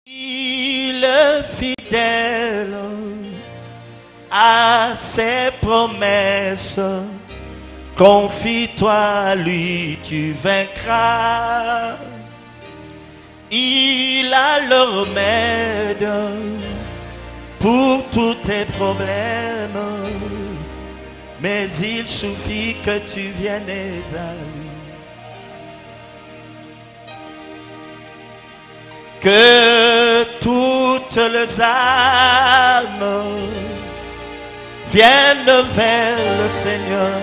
Il est fidèle à ses promesses. Confie-toi à lui, tu vaincras. Il a le remède pour tous tes problèmes. Mais il suffit que tu viennes à lui. Que toutes les âmes viennent vers le Seigneur.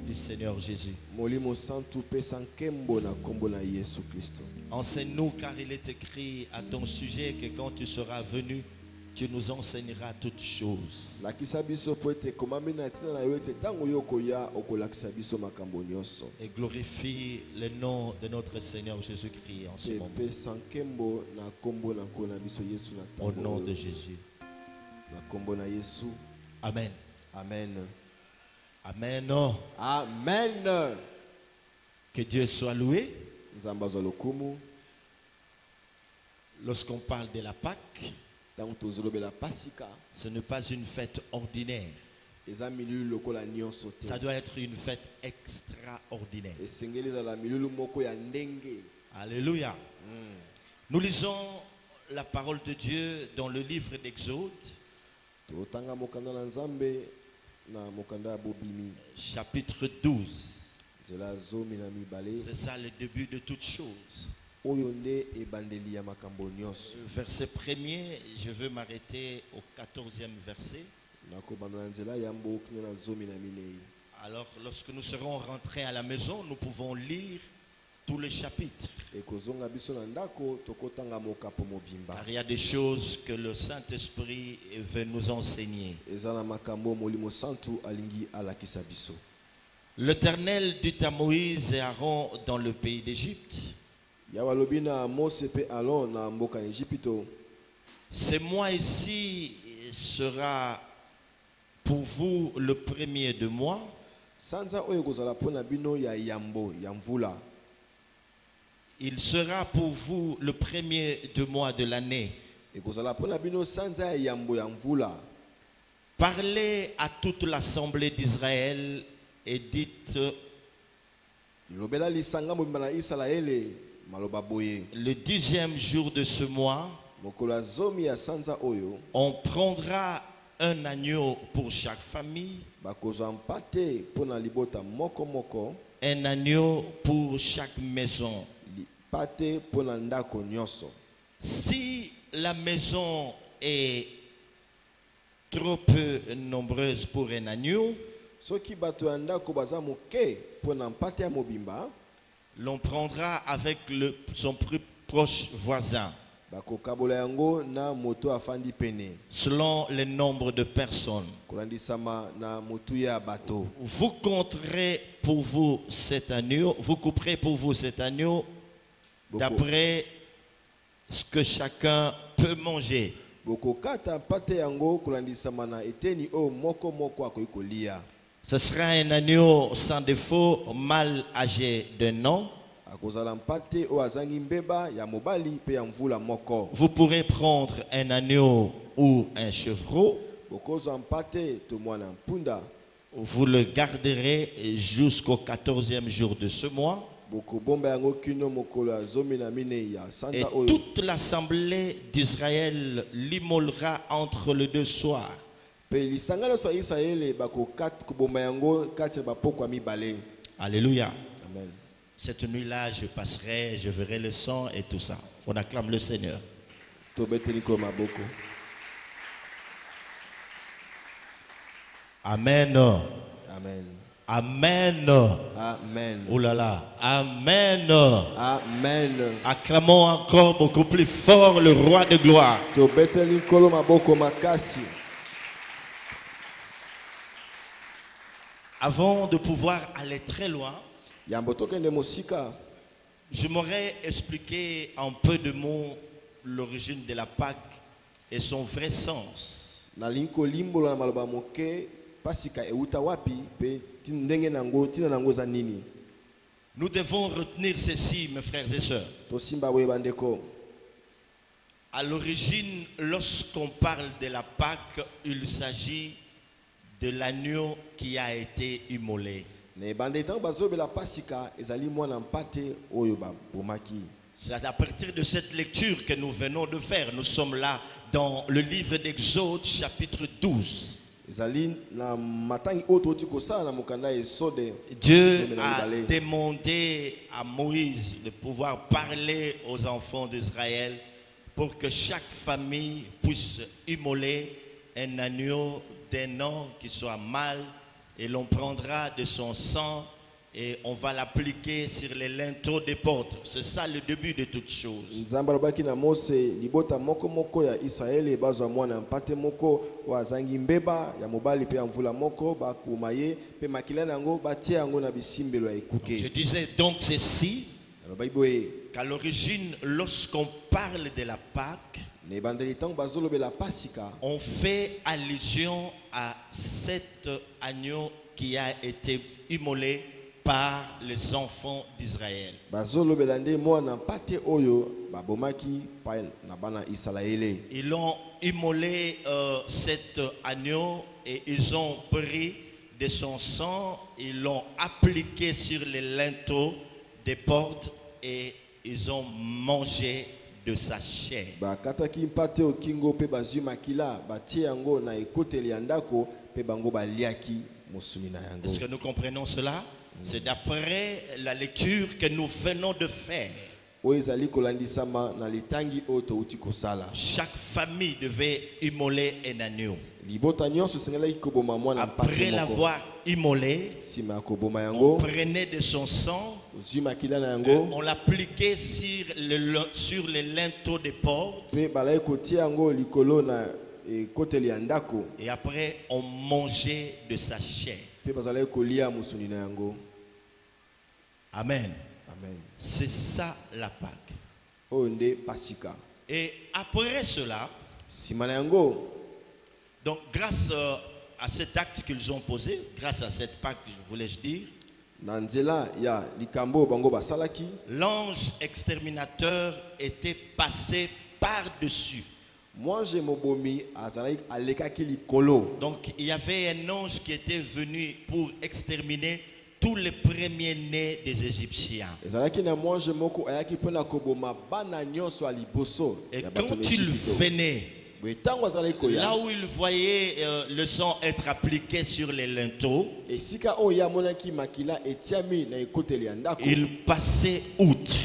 Du Seigneur Jésus. Enseigne-nous, car il est écrit à ton sujet que quand tu seras venu, tu nous enseigneras toutes choses. Et glorifie le nom de notre Seigneur Jésus-Christ en ce moment. Au nom de Jésus. Amen. Amen. Amen. Amen. Que Dieu soit loué. Lorsqu'on parle de la Pâque, ce n'est pas une fête ordinaire. Ça doit être une fête extraordinaire. Alléluia. Nous lisons la parole de Dieu dans le livre d'Exode, chapitre 12. C'est ça le début de toutes choses. Verset 1er, je veux m'arrêter au 14e verset. Alors, lorsque nous serons rentrés à la maison, nous pouvons lire tous les chapitres. Car il y a des choses que le Saint-Esprit veut nous enseigner. L'Éternel dit à Moïse et Aaron dans le pays d'Égypte: ce mois ici sera pour vous le premier de mois. Il sera pour vous le premier de mois de l'année. Parlez à toute l'assemblée d'Israël et dites: le 10e jour de ce mois, on prendra un agneau pour chaque famille, un agneau pour chaque maison. Si la maison est trop peu nombreuse pour un agneau, l'on prendra avec son plus proche voisin, selon le nombre de personnes. Vous compterez pour vous cet agneau, vous couperez pour vous cet agneau d'après ce que chacun peut manger. Ce sera un agneau sans défaut, mâle âgé d'un an. Vous pourrez prendre un agneau ou un chevreau. Vous le garderez jusqu'au 14e jour de ce mois. Et toute l'assemblée d'Israël l'immolera entre les deux soirs. Alléluia. Amen. Cette nuit-là, je passerai, je verrai le sang et tout ça. On acclame le Seigneur. Amen. Amen. Amen. Amen. Oh là là. Amen. Amen. Acclamons encore beaucoup plus fort le roi de gloire. Avant de pouvoir aller très loin, je m'aurais expliqué en peu de mots l'origine de la Pâque et son vrai sens. pasika euta wapi pe ndenge nango tina nango za nini. Nous devons retenir ceci, mes frères et sœurs. Tosimba we bandeko. À l'origine, lorsqu'on parle de la Pâque, il s'agit de l'agneau qui a été immolé. Ne bandetan bazobe la pasika ezali mwana mpate oyo ba bomaki. C'est à partir de cette lecture que nous venons de faire. Nous sommes là dans le livre d'Exode, chapitre 12. Dieu a demandé à Moïse de pouvoir parler aux enfants d'Israël pour que chaque famille puisse immoler un agneau d'un an qui soit mâle, et l'on prendra de son sang et on va l'appliquer sur les linteaux des portes. C'est ça le début de toutes choses. Je disais donc ceci, qu'à l'origine, lorsqu'on parle de la Pâque, on fait allusion à cet agneau qui a été immolé par les enfants d'Israël. Ils ont immolé cet agneau et ils ont pris de son sang, ils l'ont appliqué sur les linteaux des portes et ils ont mangé de sa chair. Est-ce que nous comprenons cela? C'est d'après la lecture que nous venons de faire. Chaque famille devait immoler un agneau. Après l'avoir immolé, on prenait de son sang, on l'appliquait sur les linteaux des portes, et après on mangeait de sa chair. Amen. C'est ça la Pâque. Et après cela, donc grâce à cet acte qu'ils ont posé, grâce à cette Pâque, voulais-je dire, l'ange exterminateur était passé par-dessus. Donc il y avait un ange qui était venu pour exterminer tous les premiers-nés des Égyptiens. Et quand il venait, là où il voyait le sang être appliqué sur les linteaux, il passait outre.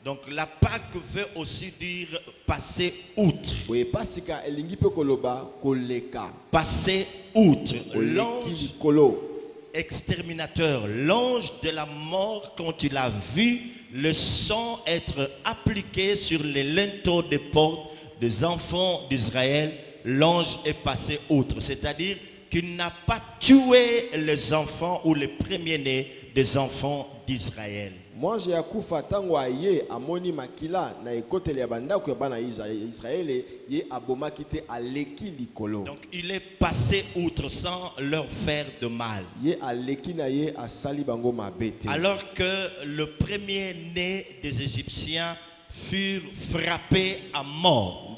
Donc la Pâque veut aussi dire passer outre. Passer outre. L'ange exterminateur, l'ange de la mort, quand il a vu le sang être appliqué sur les linteaux des portes des enfants d'Israël, l'ange est passé outre. C'est-à-dire qu'il n'a pas tué les enfants ou les premiers-nés des enfants d'Israël. Donc il est passé outre sans leur faire de mal. Alors que le premier-né des Égyptiens furent frappés à mort.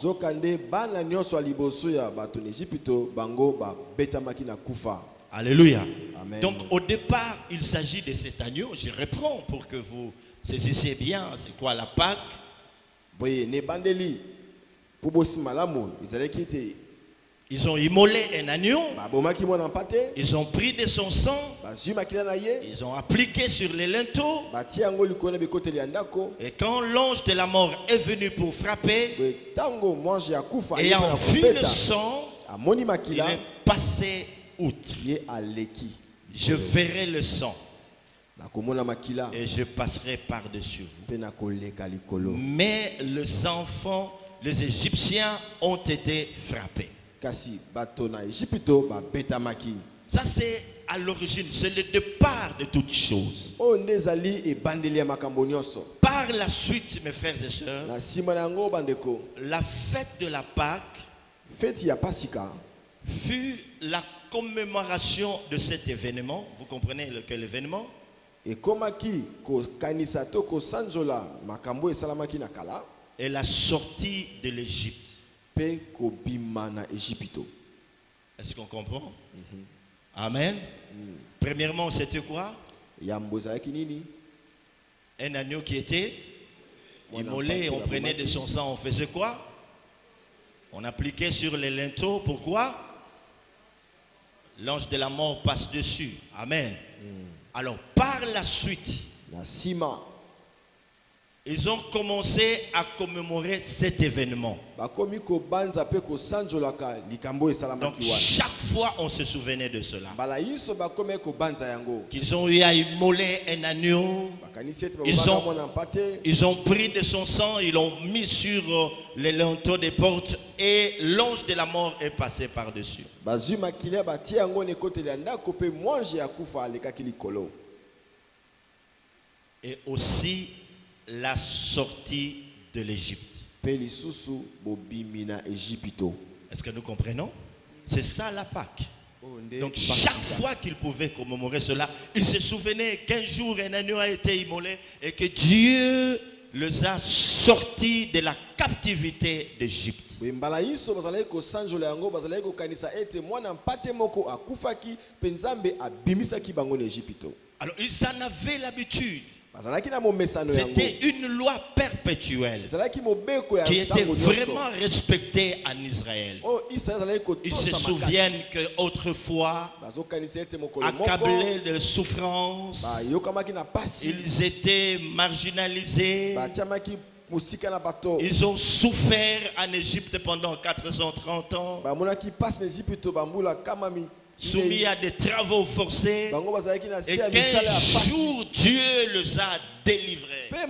Alléluia. Amen. Donc au départ, il s'agit de cet agneau. Je reprends pour que vous saisissiez bien c'est quoi la Pâque. Ils ont immolé un agneau. Ils ont pris de son sang. Ils ont appliqué sur les linteaux. Et quand l'ange de la mort est venu pour frapper, ayant vu le sang, il est passé outre. Je verrai le sang et je passerai par-dessus vous. Mais les enfants, les Égyptiens ont été frappés. Ça c'est à l'origine, c'est le départ de toutes choses. Par la suite, mes frères et sœurs, la fête de la Pâque fut la commémoration de cet événement, vous comprenez que l'événement, et la sortie de l'Égypte. Est-ce qu'on comprend? Amen. Premièrement, c'était quoi? Un agneau qui était immolé, on prenait de son sang, on faisait quoi? On appliquait sur les linteaux, pourquoi? L'ange de la mort passe dessus. Amen. Alors, par la suite, ils ont commencé à commémorer cet événement. Donc, chaque fois, on se souvenait de cela. Qu'ils ont eu à immoler un agneau. Ils ont pris de son sang, ils l'ont mis sur les linteaux des portes et l'ange de la mort est passé par-dessus. Et aussi la sortie de l'Égypte. Est-ce que nous comprenons? C'est ça la Pâque. Donc chaque fois qu'ils pouvaient commémorer cela, ils se souvenaient qu'un jour un agneau a été immolé et que Dieu les a sortis de la captivité d'Égypte. Alors ils en avaient l'habitude. C'était une loi perpétuelle qui était vraiment respectée en Israël. Ils se souviennent qu'autrefois, accablés de souffrance, ils étaient marginalisés. Ils ont souffert en Égypte pendant 430 ans. Soumis à des travaux forcés, et qu'un jour Dieu les a délivrés. Un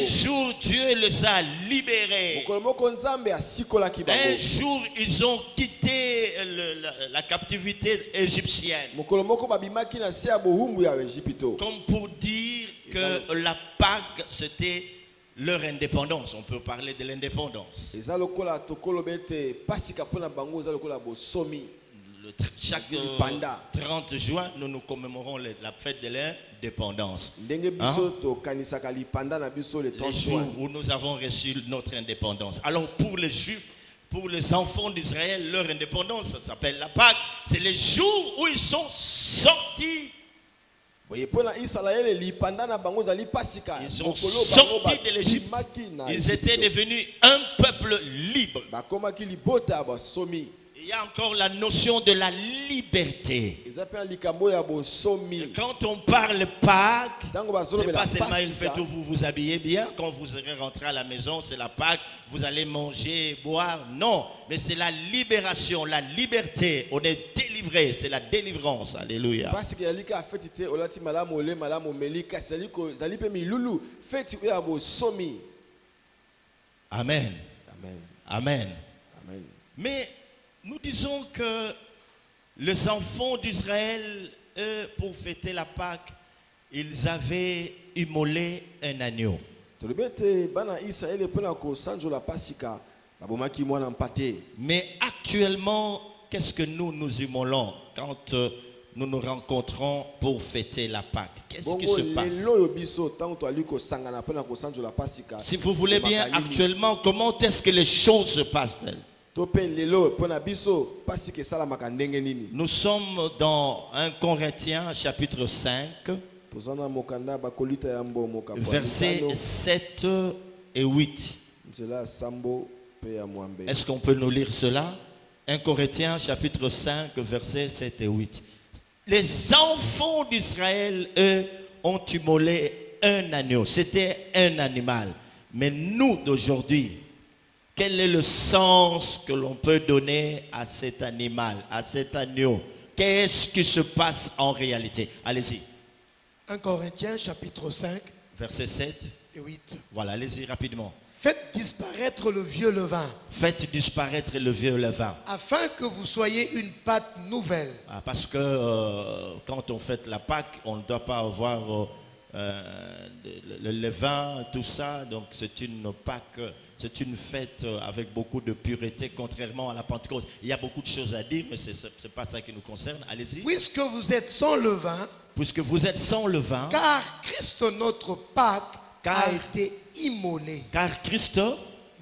jour Dieu les a libérés. Un jour ils ont quitté la captivité égyptienne. Comme pour dire que la Pâque c'était leur indépendance. On peut parler de l'indépendance. Chaque 30 juin, nous commémorons la fête de l'indépendance. Les jours où nous avons reçu notre indépendance. Alors pour les Juifs, pour les enfants d'Israël, leur indépendance, ça s'appelle la Pâque. C'est les jours où ils sont sortis. Ils sont sortis de l'Égypte. Ils étaient devenus un peuple libre. Il y a encore la notion de la liberté. Et quand on parle Pâques, ce n'est pas seulement une fête où vous vous habillez bien. Quand vous serez rentré à la maison, c'est la Pâque. Vous allez manger, boire. Non, mais c'est la libération, la liberté. On est délivré, c'est la délivrance. Alléluia. Amen. Amen. Mais nous disons que les enfants d'Israël, eux, pour fêter la Pâque, ils avaient immolé un agneau. Mais actuellement, qu'est-ce que nous immolons quand nous nous rencontrons pour fêter la Pâque? Qu'est-ce qui se passe? Si vous voulez bien, actuellement, comment est-ce que les choses se passent-elles? Nous sommes dans 1 Corinthiens chapitre 5, versets 7 et 8. Est-ce qu'on peut nous lire cela? 1 Corinthiens chapitre 5, versets 7 et 8. Les enfants d'Israël, eux, ont immolé un agneau. C'était un animal. Mais nous d'aujourd'hui, quel est le sens que l'on peut donner à cet animal, à cet agneau? Qu'est-ce qui se passe en réalité? Allez-y. 1 Corinthiens chapitre 5, versets 7 et 8. Voilà, allez-y rapidement. Faites disparaître le vieux levain. Faites disparaître le vieux levain. Afin que vous soyez une pâte nouvelle. Parce que quand on fête la Pâque, on ne doit pas avoir le levain, tout ça. Donc c'est une Pâque, c'est une fête avec beaucoup de pureté, contrairement à la Pentecôte. Il y a beaucoup de choses à dire, mais ce n'est pas ça qui nous concerne. Allez-y. Puisque vous êtes sans levain, puisque vous êtes sans levain, car Christ notre Pâque a été immolé. Car Christ,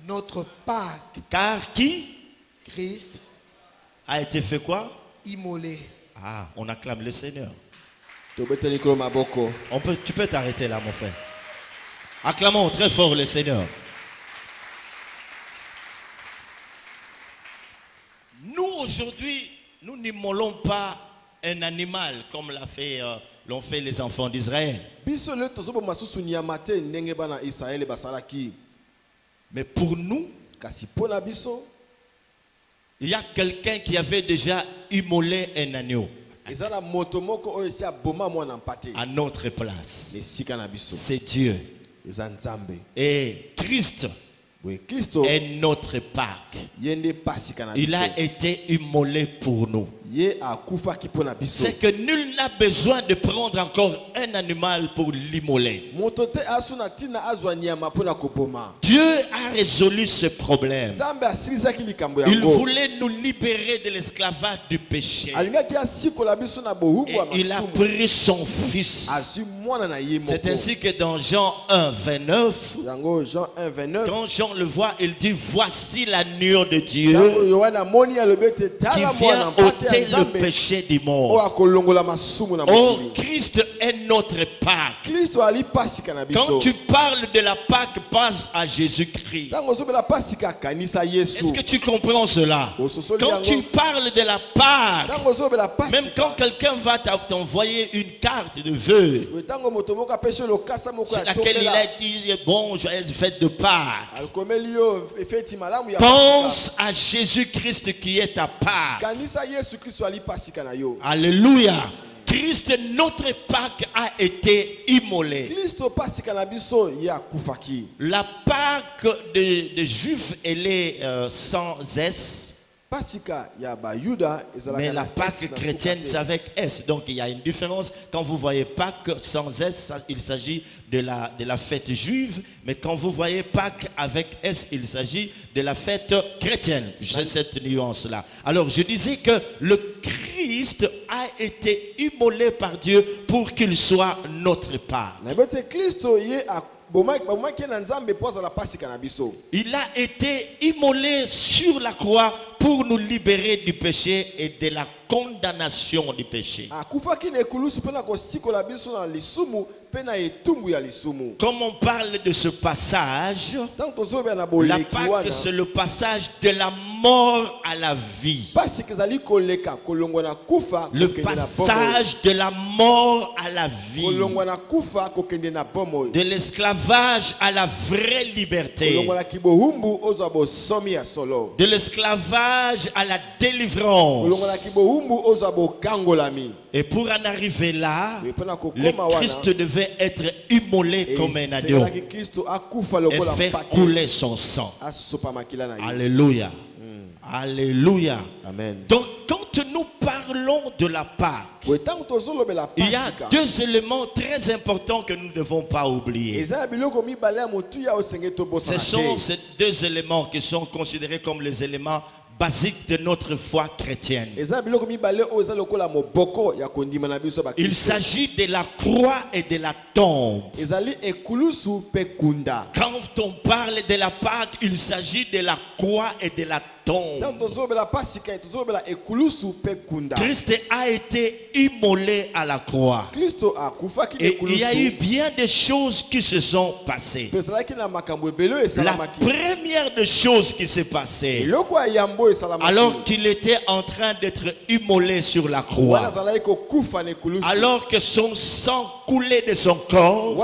notre Pâque. Car qui? Christ a été fait quoi? Immolé. Ah, on acclame le Seigneur. Tu peux t'arrêter là, mon frère. Acclamons très fort le Seigneur. Nous, aujourd'hui, nous n'immolons pas un animal comme l'ont fait les enfants d'Israël. Mais pour nous, il y a quelqu'un qui avait déjà immolé un agneau à notre place. C'est Dieu. Et Christ est notre Pâque. Il a été immolé pour nous. C'est que nul n'a besoin de prendre encore un animal pour l'immoler. Dieu a résolu ce problème. Il voulait nous libérer de l'esclavage du péché. Et il a pris son fils. C'est ainsi que dans Jean 1, 29, quand Jean le voit, il dit: voici l'agneau de Dieu qui vient ôter le péché du monde. Oh, Christ est notre Pâque. Quand tu parles de la Pâque, pense à Jésus-Christ. Est-ce que tu comprends cela? Quand tu parles de la Pâque, même quand quelqu'un va t'envoyer une carte de vœux sur laquelle il a dit: bon, joyeuse fête de Pâques, pense à Jésus-Christ qui est ta Pâque. Alléluia. Christ, notre Pâque, a été immolé. La Pâque des Juifs, elle est sans S. Mais la Pâque chrétienne, c'est avec S. Donc il y a une différence. Quand vous voyez Pâque sans S, il s'agit de la fête juive. Mais quand vous voyez Pâque avec S, il s'agit de la fête chrétienne. J'ai cette nuance-là. Alors je disais que le Christ a été immolé par Dieu pour qu'il soit notre Pâque. Il a été immolé sur la croix pour nous libérer du péché et de la condamnation du péché. Comme on parle de ce passage, la Pâque, c'est le passage de la mort à la vie. Le passage de la mort à la vie. De l'esclavage à la vraie liberté. De l'esclavage à la délivrance. Et pour en arriver là, le Christ devait être immolé comme un agneau et faire couler son sang. Alléluia. Alléluia. Amen. Donc quand nous parlons de la Pâque, il y a deux éléments très importants que nous ne devons pas oublier. Ce sont ces deux éléments qui sont considérés comme les éléments basiques de notre foi chrétienne. Il s'agit de la croix et de la tombe. Quand on parle de la Pâque, il s'agit de la croix et de la tombe. Christ a été immolé à la croix. Et il y a eu bien des choses qui se sont passées. La première des choses qui s'est passée, alors qu'il était en train d'être immolé sur la croix, alors que son sang coulait de son corps,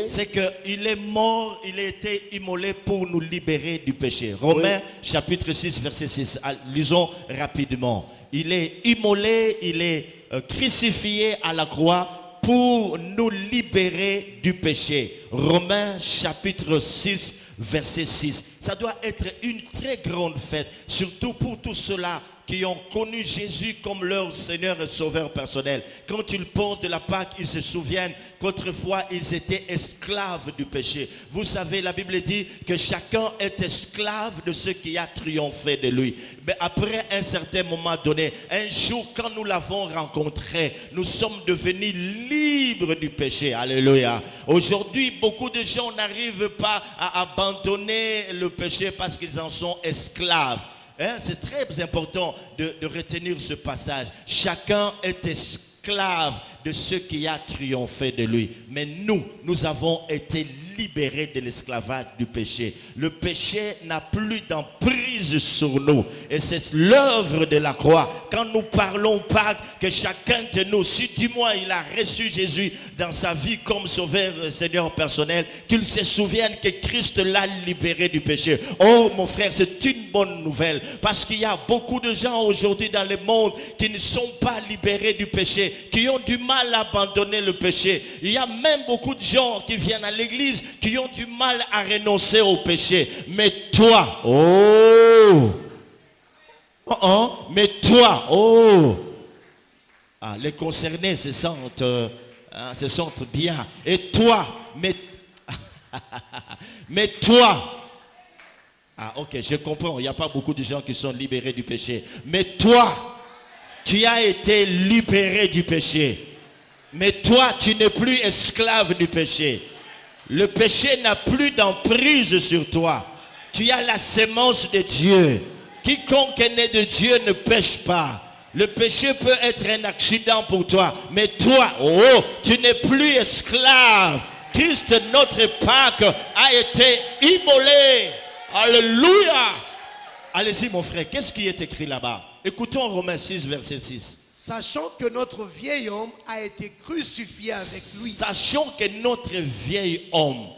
c'est qu'il est mort, il a été immolé pour nous libérer du péché. Romains chapitre 6 verset 6. Lisons rapidement. Il est immolé, il est crucifié à la croix pour nous libérer du péché. Romains chapitre 6 verset 6. Ça doit être une très grande fête, surtout pour tout cela qui ont connu Jésus comme leur Seigneur et Sauveur personnel, quand ils pensent de la Pâque, ils se souviennent qu'autrefois ils étaient esclaves du péché. Vous savez, la Bible dit que chacun est esclave de ce qui a triomphé de lui. Mais après un certain moment donné, un jour quand nous l'avons rencontré, nous sommes devenus libres du péché. Alléluia. Aujourd'hui, beaucoup de gens n'arrivent pas à abandonner le péché parce qu'ils en sont esclaves. Hein? C'est très important de retenir ce passage. Chacun est esclave de ce qui a triomphé de lui. Mais nous avons été libérés de l'esclavage du péché. Le péché n'a plus d'emprise sur nous. Et c'est l'œuvre de la croix. Quand nous parlons Pâques, que chacun de nous, si du moins il a reçu Jésus dans sa vie comme sauveur, Seigneur personnel, qu'il se souvienne que Christ l'a libéré du péché. Oh mon frère, c'est une bonne nouvelle. Parce qu'il y a beaucoup de gens aujourd'hui dans le monde qui ne sont pas libérés du péché, qui ont du mal à abandonner le péché. Il y a même beaucoup de gens qui viennent à l'église qui ont du mal à renoncer au péché. Mais toi, mais toi, les concernés se sentent bien. Et toi, mais toi, ok, je comprends, il n'y a pas beaucoup de gens qui sont libérés du péché. Mais toi, tu as été libéré du péché. Mais toi, tu n'es plus esclave du péché. Le péché n'a plus d'emprise sur toi. Tu as la sémence de Dieu. Quiconque est né de Dieu ne pêche pas. Le péché peut être un accident pour toi. Mais toi, tu n'es plus esclave. Christ, notre Pâque, a été immolé. Alléluia. Allez-y mon frère, qu'est-ce qui est écrit là-bas? Écoutons Romains 6, verset 6. Sachant que notre vieil homme a été crucifié avec lui. Sachant que notre vieil homme,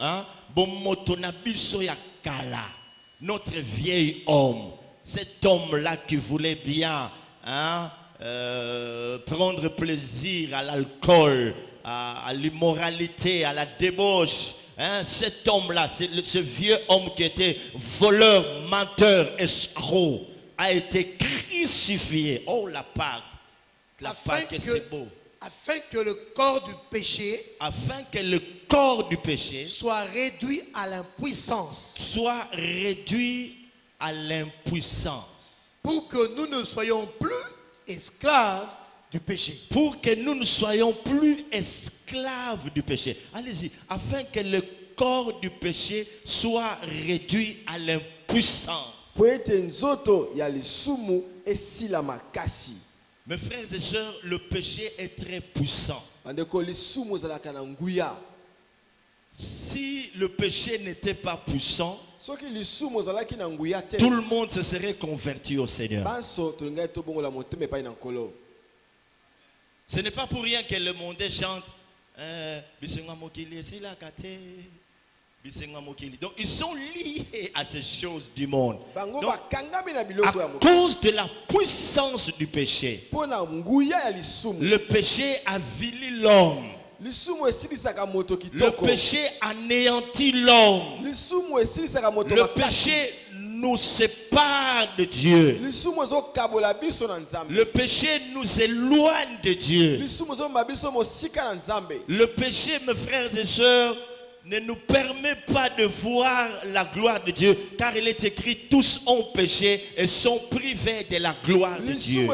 notre vieil homme, cet homme-là qui voulait bien prendre plaisir à l'alcool, à l'immoralité, à la débauche, cet homme-là, ce vieux homme qui était voleur, menteur, escroc, a été crucifié. Oh la Pâque! La Pâque, c'est beau. Afin que le corps du péché, soit réduit à l'impuissance. Pour que nous ne soyons plus esclaves du péché. Allez-y. Afin que le corps du péché soit réduit à l'impuissance. Mes frères et sœurs, le péché est très puissant. Si le péché n'était pas puissant, tout le monde se serait converti au Seigneur. Ce n'est pas pour rien que le monde chante donc ils sont liés à ces choses du monde. Donc, à cause de la puissance du péché, le péché avilit l'homme. Le péché anéantit l'homme. Le péché nous sépare de Dieu. Le péché nous éloigne de Dieu. Le péché, mes frères et sœurs, ne nous permet pas de voir la gloire de Dieu, car il est écrit: tous ont péché et sont privés de la gloire de Dieu.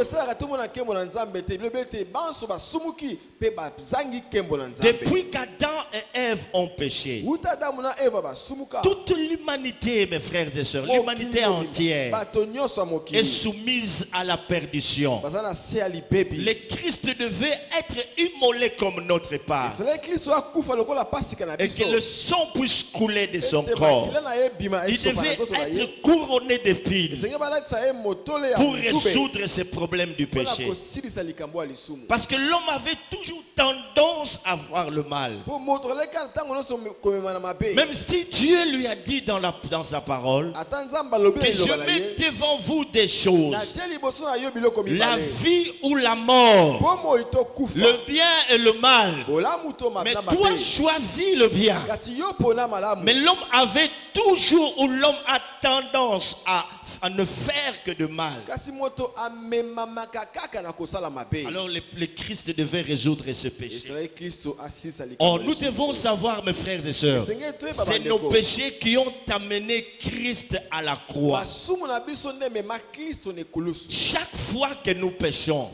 Depuis qu'Adam et Ève ont péché, toute l'humanité, mes frères et sœurs, l'humanité entière est soumise à la perdition. Le Christ devait être immolé comme notre part, et que le sang puisse couler de son corps. Il devait être couronné d'épines pour résoudre ces problèmes du péché. Parce que l'homme avait toujours tendance à voir le mal. Même si Dieu lui a dit dans sa parole que je mets devant vous des choses, la vie ou la mort, le bien et le mal. Mais toi choisis le bien. Mais l'homme avait toujours, ou l'homme a tendance à ne faire que de mal. Alors le Christ devait résoudre ce péché. Or, nous devons savoir, mes frères et sœurs, c'est nos péchés qui ont amené Christ à la croix. Chaque fois que nous péchons,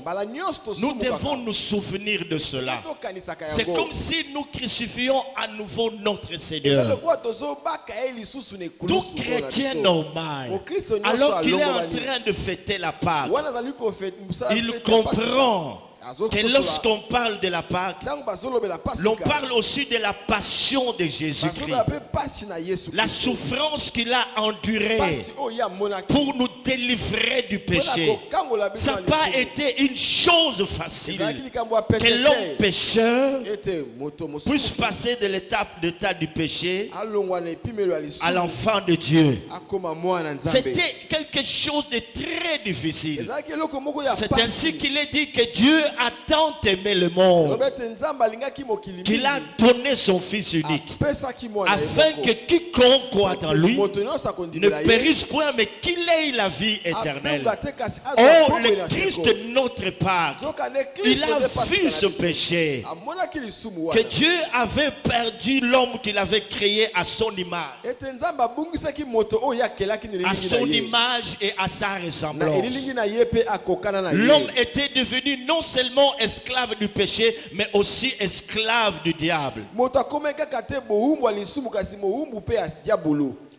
nous devons nous souvenir de cela. C'est comme si nous crucifions à nouveau notre Seigneur. Tout chrétien normal, alors qu'il est en train de fêter la Pâque, il comprend que lorsqu'on parle de la Pâque, l'on parle aussi de la passion de Jésus-Christ, la souffrance qu'il a endurée pour nous délivrer du péché. Ça n'a pas été une chose facile que l'homme pécheur puisse passer de l'étape du péché à l'enfant de Dieu. C'était quelque chose de très difficile. C'est ainsi qu'il est dit que Dieu a tant aimé le monde qu'il a donné son Fils unique afin que quiconque croit en lui ne périsse point mais qu'il ait la vie éternelle. Oh, le Christ notre Père, il a vu ce péché que Dieu avait perdu l'homme qu'il avait créé à son image, et à sa ressemblance. L'homme était devenu non seulement esclave du péché, mais aussi esclave du diable.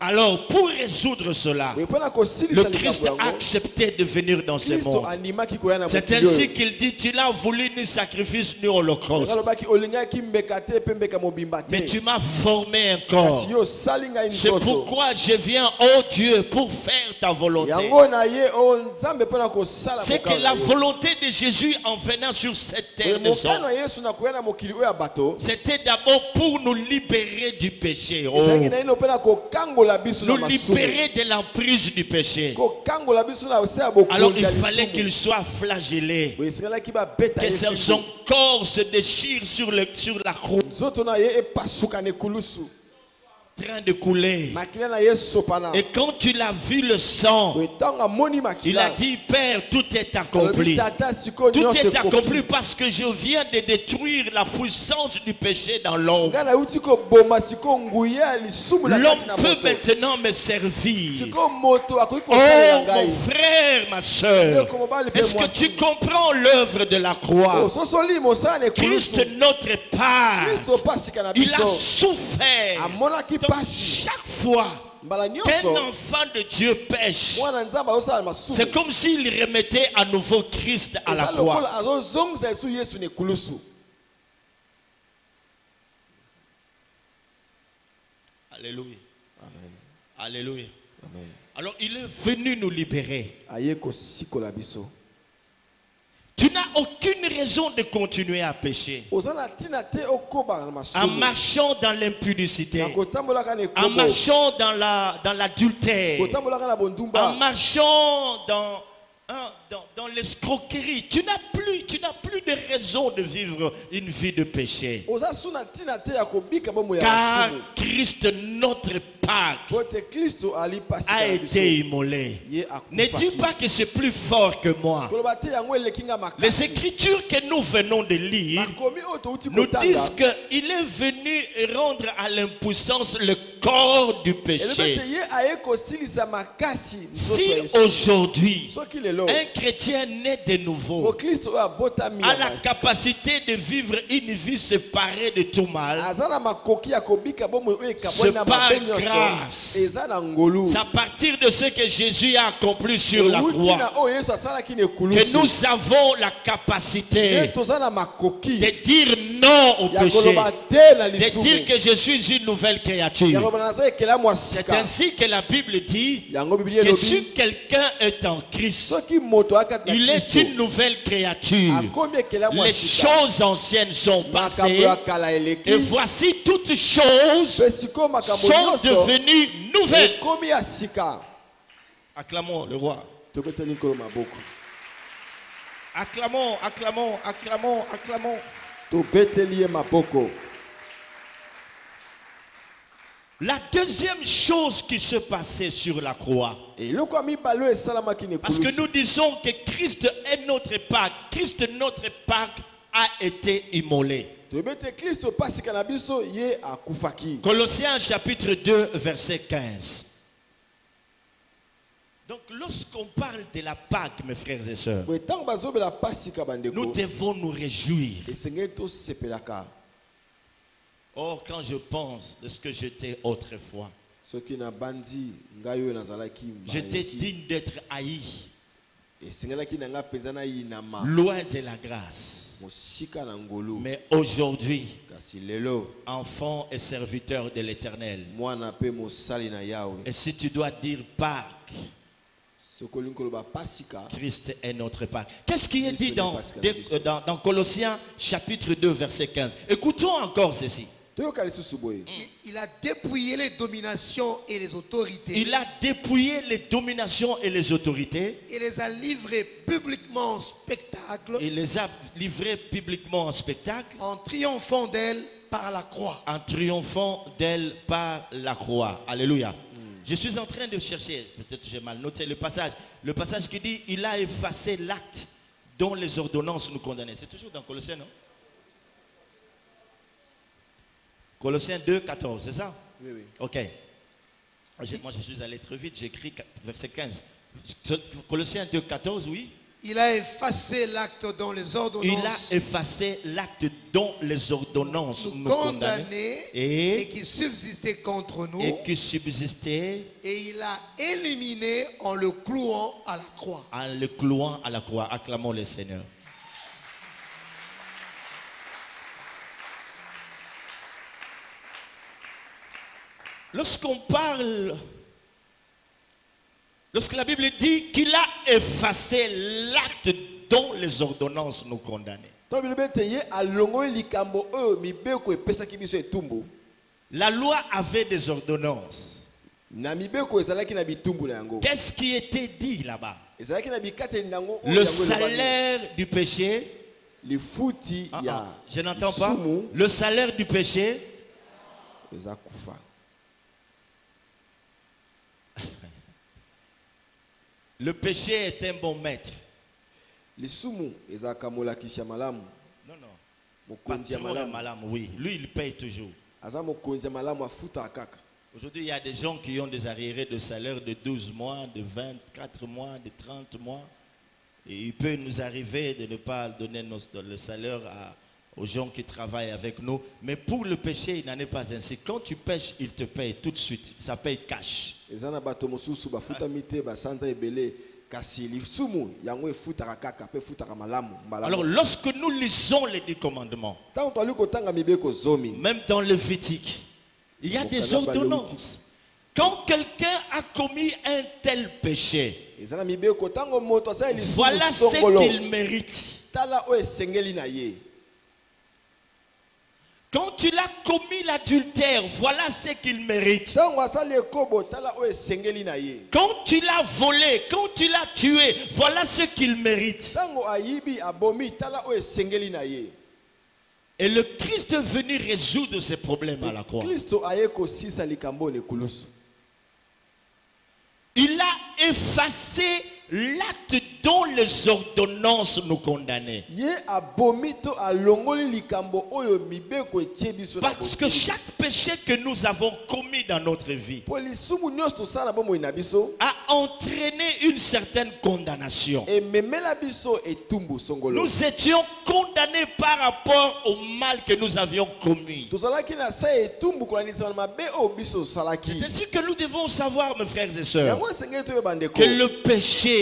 Alors, pour résoudre cela, le Christ a accepté de venir dans ce monde. C'est ainsi qu'il dit, tu n'as voulu ni sacrifice ni holocauste, mais tu m'as formé un corps. C'est pourquoi je viens, oh Dieu, pour faire ta volonté. C'est que la volonté de Jésus en venant sur cette terre de sang, c'était d'abord pour nous libérer du péché. Nous libérer de l'emprise du péché. Alors il fallait qu'il soit flagellé, que son corps se déchire sur la croix, train de couler. Et quand il a vu le sang, il a dit, Père, tout est accompli. Tout est accompli parce que je viens de détruire la puissance du péché dans l'homme. L'homme peut maintenant me servir. Oh mon frère, ma soeur, est-ce que tu comprends l'œuvre de la croix? Christ notre Père, il a souffert. Chaque fois qu'un enfant de Dieu pêche, c'est comme s'il remettait à nouveau Christ à la croix. Alléluia. Amen. Alléluia. Amen. Alors il est venu nous libérer. Tu n'as aucune raison de continuer à pécher. En marchant dans l'impudicité, en marchant dans l'adultère, en marchant dans l'escroquerie, tu n'as plus de raison de vivre une vie de péché. Car Christ notre Pâque a été immolé. Ne dis pas que c'est plus fort que moi. Les écritures que nous venons de lire nous disent qu'il est venu rendre à l'impuissance le corps du péché. Si aujourd'hui un chrétien né de nouveau a la capacité de vivre une vie séparée de tout mal, c'est par grâce. C'est à partir de ce que Jésus a accompli sur la croix que nous avons la capacité de dire non au péché, de dire que je suis une nouvelle créature. C'est ainsi que la Bible dit que si quelqu'un est en Christ, il est une nouvelle créature. Les choses anciennes sont passées et voici toutes choses sont devenues nouvelles. Acclamons le roi. Acclamons, acclamons, acclamons, acclamons. La deuxième chose qui se passait sur la croix, parce que nous disons que Christ est notre Pâque, Christ notre Pâque a été immolé. Colossiens chapitre 2 verset 15. Donc lorsqu'on parle de la Pâque, mes frères et sœurs, nous devons nous réjouir. Oh, quand je pense de ce que j'étais autrefois, j'étais digne d'être haï, loin de la grâce. Mais aujourd'hui, enfant et serviteur de l'Éternel, et si tu dois dire Pâques, Christ est notre Pâque. Qu'est-ce qui est dit dans Colossiens chapitre 2 verset 15? Écoutons encore ceci. Il a dépouillé les dominations et les autorités. Il a dépouillé les dominations et les autorités. Il les a livrées publiquement en spectacle. Il les a livrées publiquement en spectacle. En triomphant d'elle par la croix. En triomphant d'elle par la croix. Alléluia. Je suis en train de chercher, peut-être j'ai mal noté le passage qui dit il a effacé l'acte dont les ordonnances nous condamnaient. C'est toujours dans Colossiens, non? Colossiens 2, 14, c'est ça? Oui, oui. Ok. Moi, je suis allé très vite, j'écris verset 15. Colossiens 2, 14, oui. Il a effacé l'acte dont les ordonnances. Il a effacé l'acte dont les ordonnances nous condamnaient et qui subsistait contre nous. Et qui subsistait. Et il a éliminé en le clouant à la croix. En le clouant à la croix. Acclamons le Seigneur. Lorsqu'on parle, lorsque la Bible dit qu'il a effacé l'acte dont les ordonnances nous condamnaient. La loi avait des ordonnances. Qu'est-ce qui était dit là-bas? Le salaire du péché. Je n'entends pas. Le salaire du péché. Le péché est un bon maître. Non, oui. Lui, il paye toujours. Aujourd'hui, il y a des gens qui ont des arriérés de salaire de 12 mois, de 24 mois, de 30 mois. Et il peut nous arriver de ne pas donner le salaire aux gens qui travaillent avec nous. Mais pour le péché, il n'en est pas ainsi. Quand tu pêches, il te paye tout de suite. Ça paye cash. Alors lorsque nous lisons les 10 commandements, même dans le Lévitique, il y a des ordonnances. Quand quelqu'un a commis un tel péché, voilà ce qu'il mérite. Quand tu l'as commis l'adultère, voilà ce qu'il mérite. Quand tu l'as volé, quand tu l'as tué, voilà ce qu'il mérite. Et le Christ est venu résoudre ces problèmes à la croix. Il a effacé l'acte dont les ordonnances nous condamnaient. Parce que chaque péché que nous avons commis dans notre vie a entraîné une certaine condamnation. Nous étions condamnés par rapport au mal que nous avions commis. C'est sûr que nous devons savoir, mes frères et sœurs, que le péché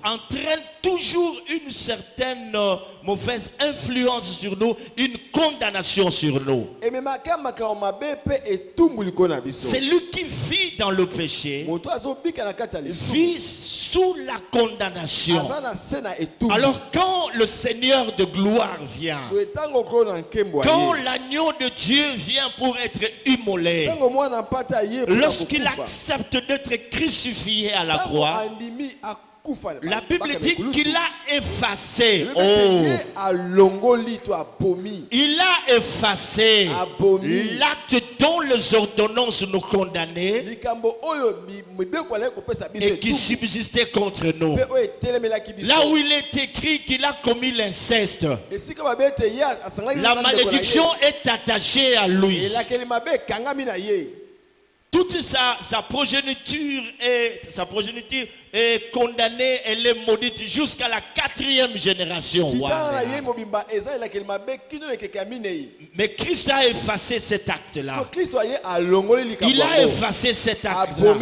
entraîne toujours une certaine mauvaise influence sur nous, une condamnation sur nous. Celui qui vit dans le péché vit sous la condamnation. Alors quand le Seigneur de gloire vient, quand l'agneau de Dieu vient pour être immolé, lorsqu'il accepte d'être crucifié à la croix, La Bible dit qu'il a effacé. Il a effacé l'acte dont les ordonnances nous condamnaient et qui subsistait contre nous. Là où il est écrit qu'il a commis l'inceste, la malédiction est attachée à lui. Toute sa progéniture est condamnée, elle est maudite jusqu'à la 4e génération. Wow. Mais Christ a effacé cet acte-là. Il a effacé cet acte-là.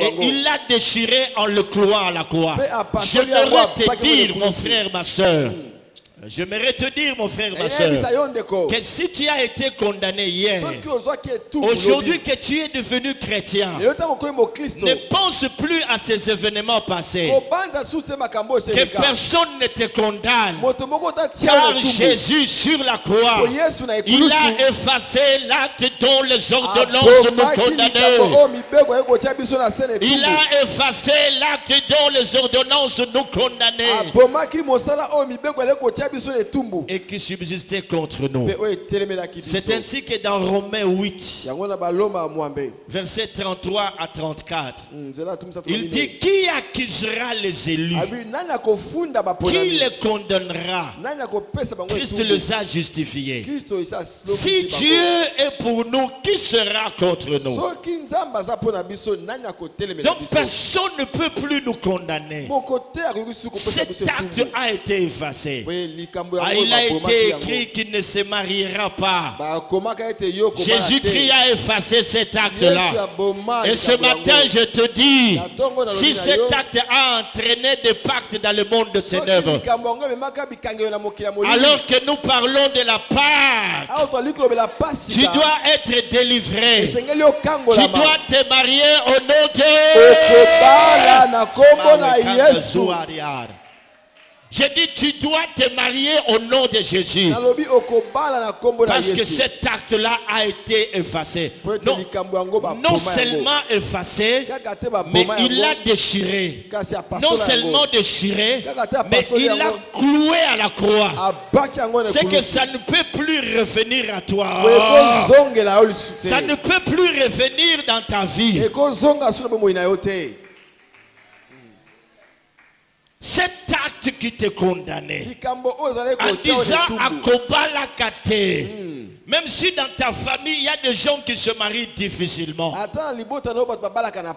Et il l'a déchiré en le clouant à la croix. J'aimerais te dire, mon frère, ma soeur. J'aimerais te dire, mon frère, ma soeur, que si tu as été condamné hier, aujourd'hui que tu es devenu chrétien, ne pense plus à ces événements passés. Que personne ne te condamne. Car Jésus sur la croix, il a effacé l'acte dont les ordonnances nous condamnaient. Il a effacé l'acte dont les ordonnances nous condamnaient. Et qui subsistait contre nous. C'est ainsi que dans Romains 8, versets 33 à 34, il dit: qui accusera les élus? Qui les condamnera? Christ les a justifiés. Si Dieu est pour nous, qui sera contre nous? Donc personne ne peut plus nous condamner. Cet acte a été effacé. Il a été écrit qu'il ne se mariera pas. Jésus-Christ a effacé cet acte-là. Et ce matin, je te dis, si cet acte a entraîné des pactes dans le monde de ténèbres, alors que nous parlons de la Pâque, tu dois être délivré. Tu dois te marier au nom de... J'ai dit, tu dois te marier au nom de Jésus. Parce que cet acte-là a été effacé. Non seulement effacé, mais il l'a déchiré. Non seulement déchiré, mais il l'a cloué à la croix. C'est que ça ne peut plus revenir à toi. Ça ne peut plus revenir dans ta vie. Cet acte qui te condamnait, en disant Akoba la kate, même si dans ta famille il y a des gens qui se marient difficilement,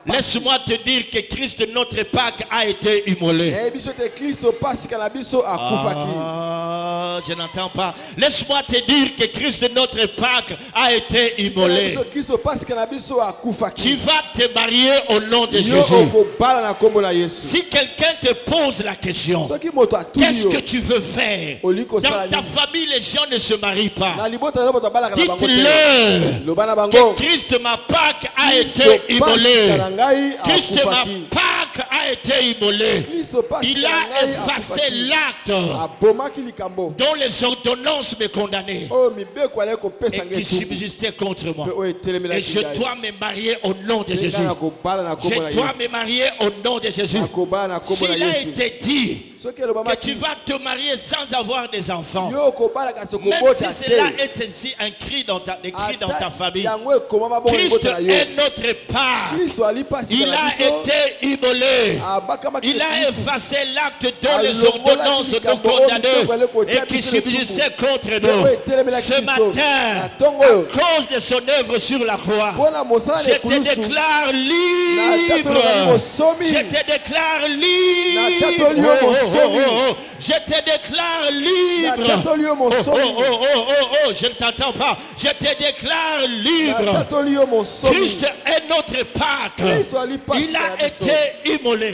laisse-moi te dire que Christ, notre Pâque, a été immolé. Je n'entends pas. Laisse-moi te dire que Christ, notre Pâque, a été immolé. Tu vas te marier au nom de Jésus. Si quelqu'un te pose la question, qu'est-ce que tu veux faire? Dans ta famille, les gens ne se marient pas. Dites-le que Christ, ma Pâque, a été immolé. Christ, ma Pâque, a été immolé. Il a effacé l'acte dont les ordonnances me condamnaient et qui subsistaient contre moi. Et je dois me marier au nom de Jésus. Je dois me marier au nom de Jésus. S'il a été dit que tu vas te marier sans avoir des enfants, même si cela est ainsi écrit dans ta famille, Christ est notre Pâque. Il a été immolé. Il a effacé l'acte dont les ordonnances nous condamnaient et qui subsistait contre nous. Ce matin, à cause de son œuvre sur la croix, je te déclare libre. Je te déclare libre. Je te déclare libre. Je ne t'entends pas. Je te déclare libre. Christ est notre Pâque. Il a été immolé.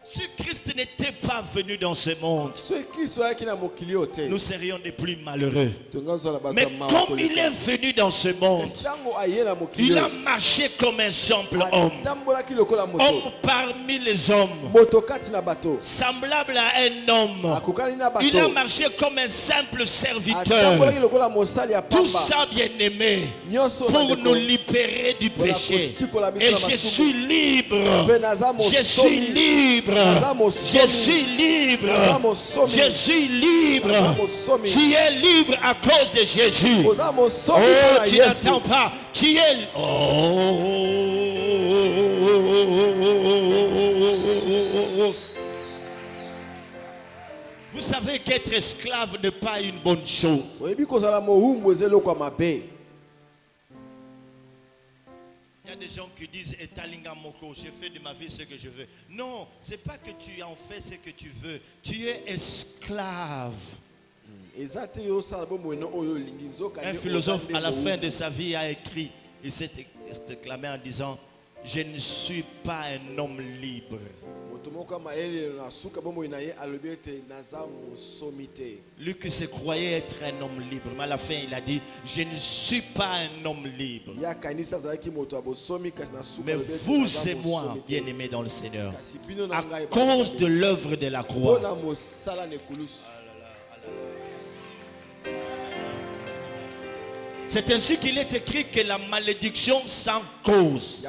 Si Christ n'était pas pas venu dans ce monde, nous serions des plus malheureux. Mais comme il est venu dans ce monde, il a marché comme un simple homme. Homme parmi les hommes. Semblable à un homme. Il a marché comme un simple serviteur. Tout ça, bien aimé, pour nous libérer du péché. Et je suis libre. Je suis libre. Je suis libre. Je suis libre. Tu es libre à cause de Jésus. Oh, tu n'attends pas. Tu es... Vous savez qu'être esclave n'est pas une bonne chose. Il y a des gens qui disent Etalinga Moko, je fais de ma vie ce que je veux. Non, ce n'est pas que tu en fais ce que tu veux. Tu es esclave. Un philosophe à la fin de sa vie a écrit, il s'est exclamé en disant, je ne suis pas un homme libre. Lui qui se croyait être un homme libre, mais à la fin il a dit, je ne suis pas un homme libre. Mais vous et moi, bien-aimés dans le Seigneur, à cause de l'œuvre de la croix, c'est ainsi qu'il est écrit que la malédiction sans cause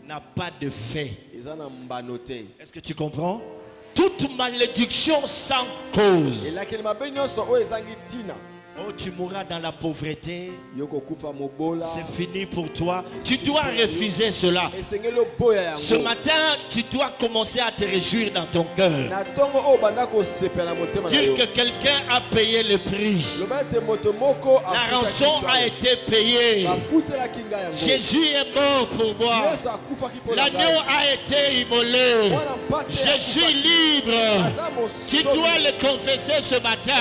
n'a pas de fait. Est-ce que tu comprends? Toute malédiction sans cause. Oh, tu mourras dans la pauvreté. C'est fini pour toi. Tu dois refuser cela. Ce matin, tu dois commencer à te réjouir dans ton cœur. Dire que quelqu'un a payé le prix. La rançon a été payée. Jésus est mort pour moi. L'agneau a été immolé. Je suis libre. Tu dois le confesser ce matin.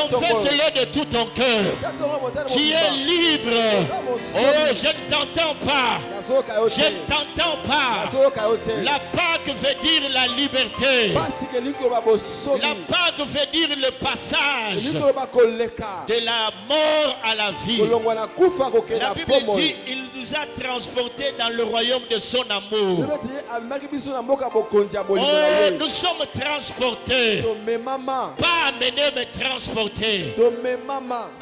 Confesse-le de tout ton cœur. Tu es libre. Oh, je ne t'entends pas. Je ne t'entends pas. La Pâque veut dire la liberté. La Pâque veut dire le passage de la mort à la vie. La Bible dit il nous a transportés dans le royaume de son amour. Oh, nous sommes transportés. Pas amenés mais transportés.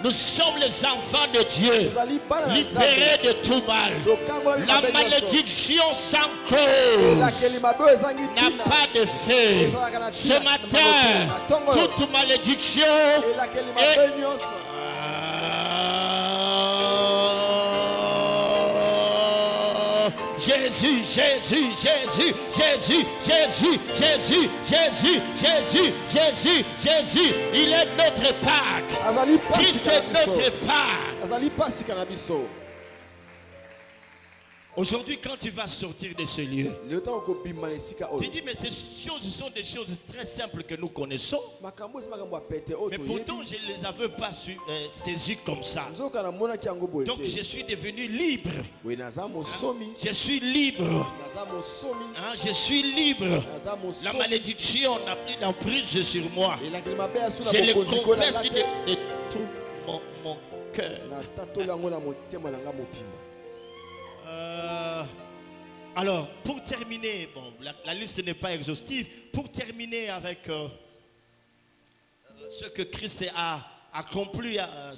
Nous sommes les enfants de Dieu, libérés de tout mal. La malédiction sans cause n'a pas de fait. Ce matin, toute malédiction est... Jésus, Jésus, Jésus, Jésus, Jésus, Jésus, Jésus, Jésus, Jésus, Jésus, il est notre Pâque. Christ est notre Pâque. Aujourd'hui, quand tu vas sortir de ce lieu, tu dis, mais ces choses sont des choses très simples que nous connaissons. Mais pourtant, je ne les avais pas saisies comme ça. Donc, je suis devenu libre. Je suis libre. Je suis libre. La malédiction n'a plus d'emprise sur moi. Je le confesse de tout mon cœur. Alors, pour terminer, bon, la liste n'est pas exhaustive. Pour terminer avec ce que Christ a accompli à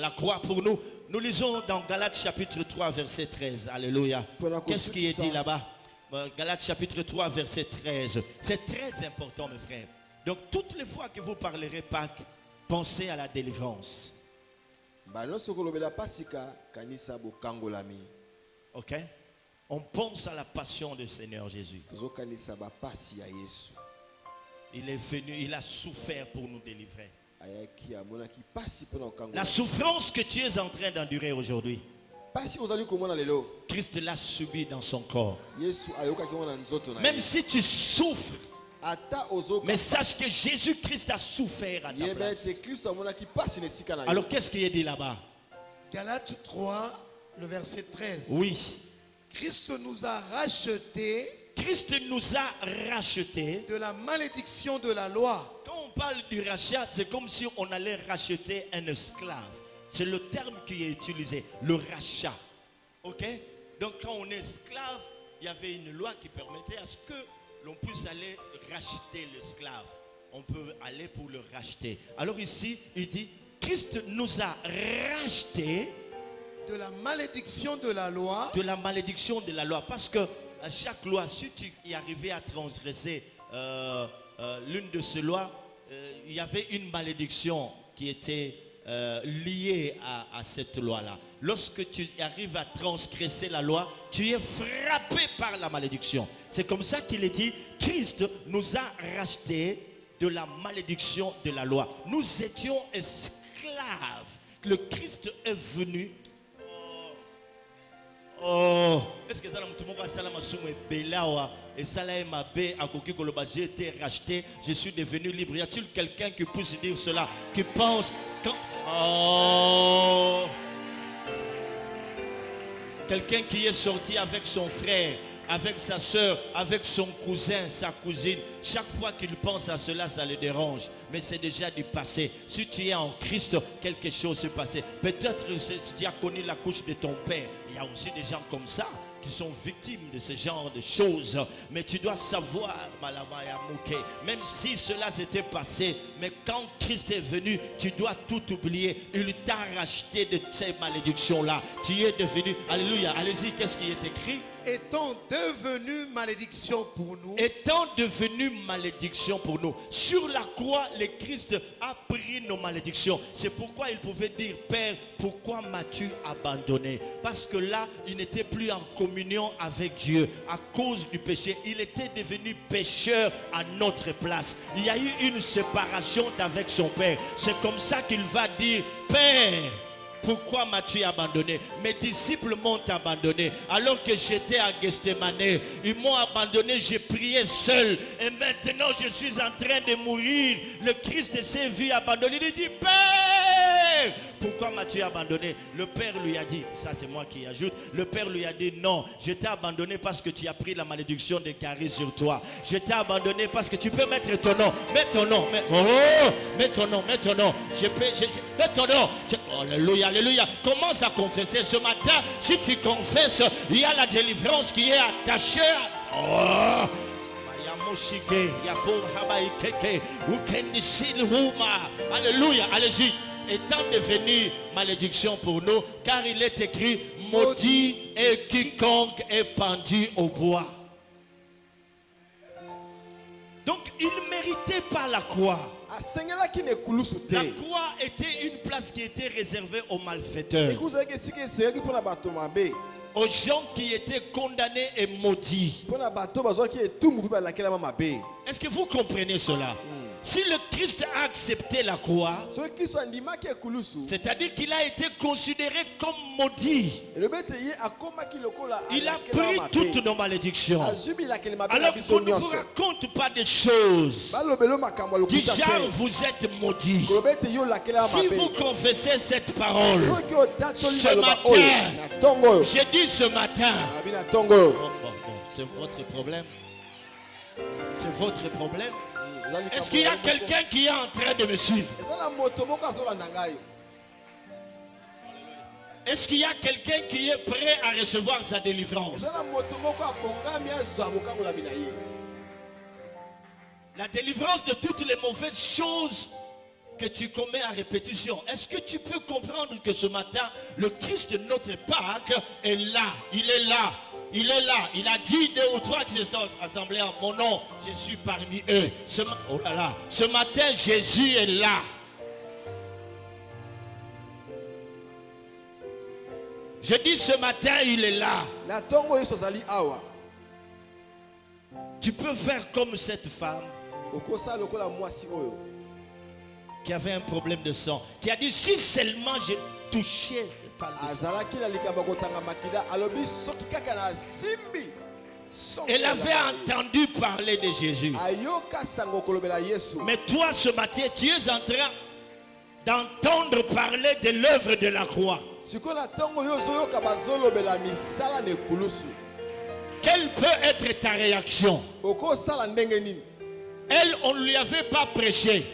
la croix pour nous, nous lisons dans Galates chapitre 3, verset 13. Alléluia. Qu'est-ce qui est dit là-bas? Galates chapitre 3, verset 13. C'est très important, mes frères. Donc, toutes les fois que vous parlerez Pâques, pensez à la délivrance. Ok? On pense à la passion du Seigneur Jésus. Il est venu, il a souffert pour nous délivrer. La souffrance que tu es en train d'endurer aujourd'hui, Christ l'a subi dans son corps. Même si tu souffres, mais sache que Jésus-Christ a souffert à ta place. Alors qu'est-ce qui est dit là-bas? Galates 3, le verset 13. Oui. Christ nous a rachetés. Christ nous a rachetés de la malédiction de la loi. Quand on parle du rachat, c'est comme si on allait racheter un esclave. C'est le terme qui est utilisé, le rachat. Ok? Donc quand on est esclave, il y avait une loi qui permettait à ce que l'on puisse aller racheter l'esclave. On peut aller pour le racheter. Alors ici, il dit, Christ nous a rachetés de la malédiction de la loi. De la malédiction de la loi. Parce que à chaque loi, si tu y arrivais à transgresser l'une de ces lois, il y avait une malédiction qui était liée à cette loi-là. Lorsque tu arrives à transgresser la loi, tu es frappé par la malédiction. C'est comme ça qu'il est dit, Christ nous a rachetés de la malédiction de la loi. Nous étions esclaves. Le Christ est venu. Oh, est-ce que ça j'ai été racheté, je suis devenu libre? Y a-t-il quelqu'un qui puisse dire cela, qui pense quand... Oh, quelqu'un qui est sorti avec son frère, avec sa soeur, avec son cousin, sa cousine, chaque fois qu'il pense à cela, ça le dérange. Mais c'est déjà du passé. Si tu es en Christ, quelque chose s'est passé. Peut-être que tu as connu la couche de ton père. Il y a aussi des gens comme ça qui sont victimes de ce genre de choses. Mais tu dois savoir, même si cela s'était passé, mais quand Christ est venu, tu dois tout oublier. Il t'a racheté de ces malédictions-là. Tu es devenu, alléluia, allez-y, qu'est-ce qui est écrit? Étant devenu malédiction pour nous. Étant devenu malédiction pour nous. Sur la croix, le Christ a pris nos malédictions. C'est pourquoi il pouvait dire, Père, pourquoi m'as-tu abandonné? Parce que là, il n'était plus en communion avec Dieu à cause du péché. Il était devenu pécheur à notre place. Il y a eu une séparation avec son Père. C'est comme ça qu'il va dire, Père, pourquoi m'as-tu abandonné? Mes disciples m'ont abandonné. Alors que j'étais à Gethsémane, ils m'ont abandonné, j'ai prié seul. Et maintenant je suis en train de mourir. Le Christ s'est vu abandonné. Il dit, Père, pourquoi m'as-tu abandonné? Le Père lui a dit, ça c'est moi qui ajoute, le Père lui a dit, non, je t'ai abandonné parce que tu as pris la malédiction de Gary sur toi. Je t'ai abandonné parce que tu peux mettre ton nom. Mets ton nom. Mets ton nom. Mets ton nom. Mets ton nom. Alléluia. Alléluia. Commence à confesser ce matin. Si tu confesses, il y a la délivrance qui est attachée. Alléluia. Allez-y. Étant devenu malédiction pour nous, car il est écrit, maudit est quiconque est pendu au bois. Donc il ne méritait pas la croix. La croix était une place qui était réservée aux malfaiteurs, aux gens qui étaient condamnés et maudits. Est-ce que vous comprenez cela? Si le Christ a accepté la croix, c'est-à-dire qu'il a été considéré comme maudit. Il a pris toutes nos malédictions. Alors qu'on ne vous raconte pas des choses du genre vous êtes maudit. Si vous confessez cette parole ce matin, j'ai dit ce matin, c'est votre problème. C'est votre problème. Est-ce qu'il y a quelqu'un qui est en train de me suivre? Est-ce qu'il y a quelqu'un qui est prêt à recevoir sa délivrance? La délivrance de toutes les mauvaises choses que tu commets à répétition. Est-ce que tu peux comprendre que ce matin, le Christ de notre Pâques est là? Il est là. Il est là. Il a dit 2 ou 3 qui se sont assemblés en mon nom. Je suis parmi eux. Oh là là. Ce matin, Jésus est là. Je dis ce matin, il est là. Tu peux faire comme cette femme qui avait un problème de sang, qui a dit, si seulement j'ai touché. Elle avait entendu parler de Jésus. Mais toi ce matin, tu es en train d'entendre parler de l'œuvre de la croix. Quelle peut être ta réaction? Elle, on ne lui avait pas prêché.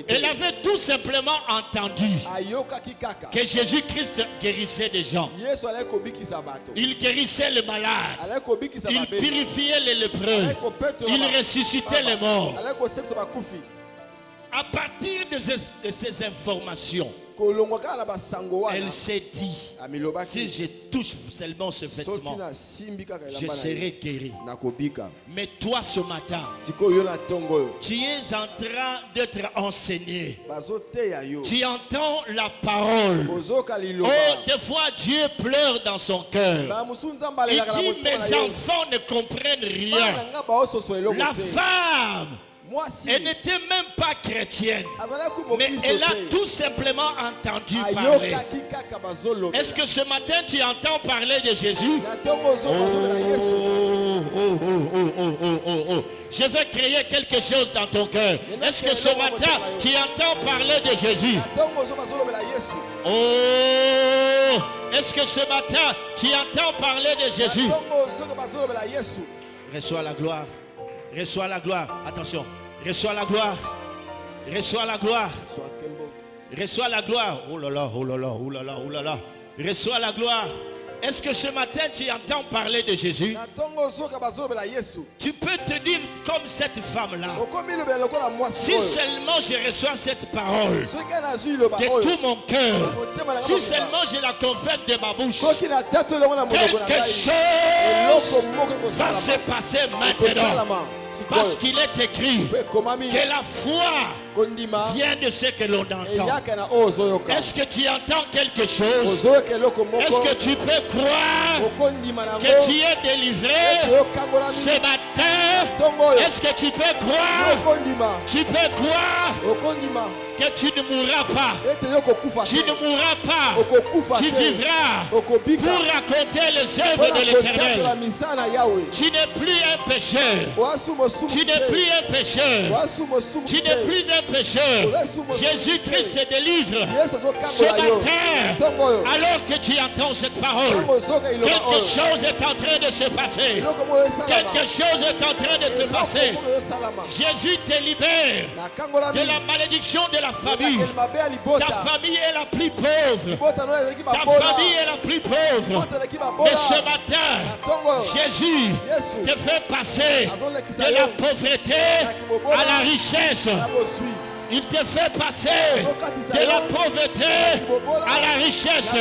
Elle avait tout simplement entendu que Jésus-Christ guérissait des gens. Il guérissait les malades. Il purifiait les lépreux. Il ressuscitait les morts. À partir de ces informations, elle s'est dit, si je touche seulement ce vêtement, je serai guéri. Mais toi ce matin, tu es en train d'être enseigné. Tu entends la parole. Oh, des fois Dieu pleure dans son cœur. Il dit, mes enfants ne comprennent rien. La femme, elle n'était même pas chrétienne, mais elle a tout simplement entendu parler. Est-ce que ce matin tu entends parler de Jésus? Je vais créer quelque chose dans ton cœur. Est-ce que ce matin tu entends parler de Jésus? Oh, est-ce que ce matin tu entends parler de Jésus? Reçois la gloire. Reçois la gloire. Attention. Reçois la gloire. Reçois la gloire. Reçois la gloire. Oh là là, oh là là, oh là là, oh là là. Reçois la gloire. Est-ce que ce matin tu entends parler de Jésus? Tu peux te dire comme cette femme-là. Si seulement je reçois cette parole de tout mon cœur, si seulement je la confesse de ma bouche, quelque chose va se passer maintenant. Parce qu'il est écrit que la foi vient de ce que l'on entend. Est-ce que tu entends quelque chose? Est-ce que tu peux croire que tu es délivré ce matin? Est-ce que tu peux croire? Tu peux croire que tu ne mourras pas. Tu ne mourras pas. Tu vivras pour raconter les œuvres de l'Éternel. Tu n'es plus un pécheur. Tu n'es plus un pécheur. Tu n'es plus un pécheur. Jésus-Christ te délivre ce matin. Alors que tu entends cette parole, quelque chose est en train de se passer. Quelque chose est en train de te passer. Jésus te libère de la malédiction de la famille. Ta famille est la plus pauvre. Ta famille est la plus pauvre. Mais ce matin, Jésus te fait passer de la pauvreté à la richesse. Il te fait passer de la pauvreté à la richesse,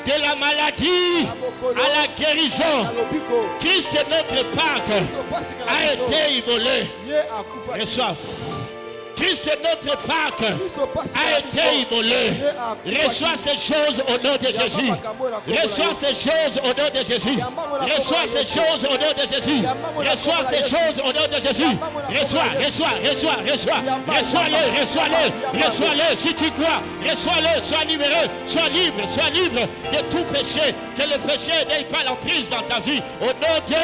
de la maladie à la guérison. Christ, notre Pâque, a été immolé. Reçois. Christ, notre Pâque, a été immolé. Reçois ces choses au nom de Jésus. Reçois ces choses au nom de Jésus. Reçois ces choses au nom de Jésus. Reçois ces choses au nom de Jésus. Reçois-le, reçois-le, reçois-le. Si tu crois, reçois-le, sois libéré, sois libre de tout péché. Que le péché n'ait pas l'emprise dans ta vie. Au nom de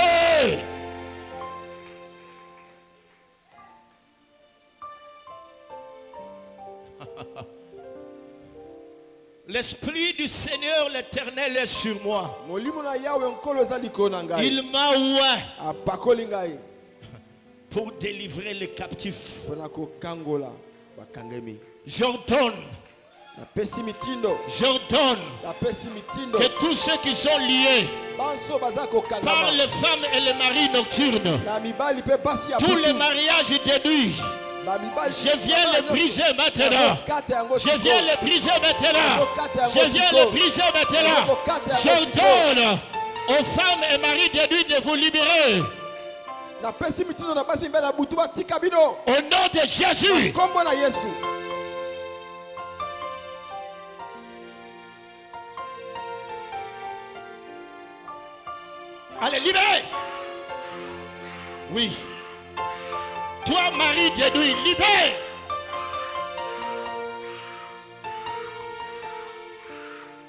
l'Esprit du Seigneur l'Éternel est sur moi. Il m'a oint pour délivrer les captifs. J'ordonne que tous ceux qui sont liés par les femmes et les maris nocturnes, tous les mariages de nuit, je viens le briser maintenant. Je viens le briser maintenant. Je viens le briser maintenant. J'ordonne aux femmes et maris de nuit de vous libérer. Au nom de Jésus. Allez, libérez. Oui. Toi, mari de nuit, libère.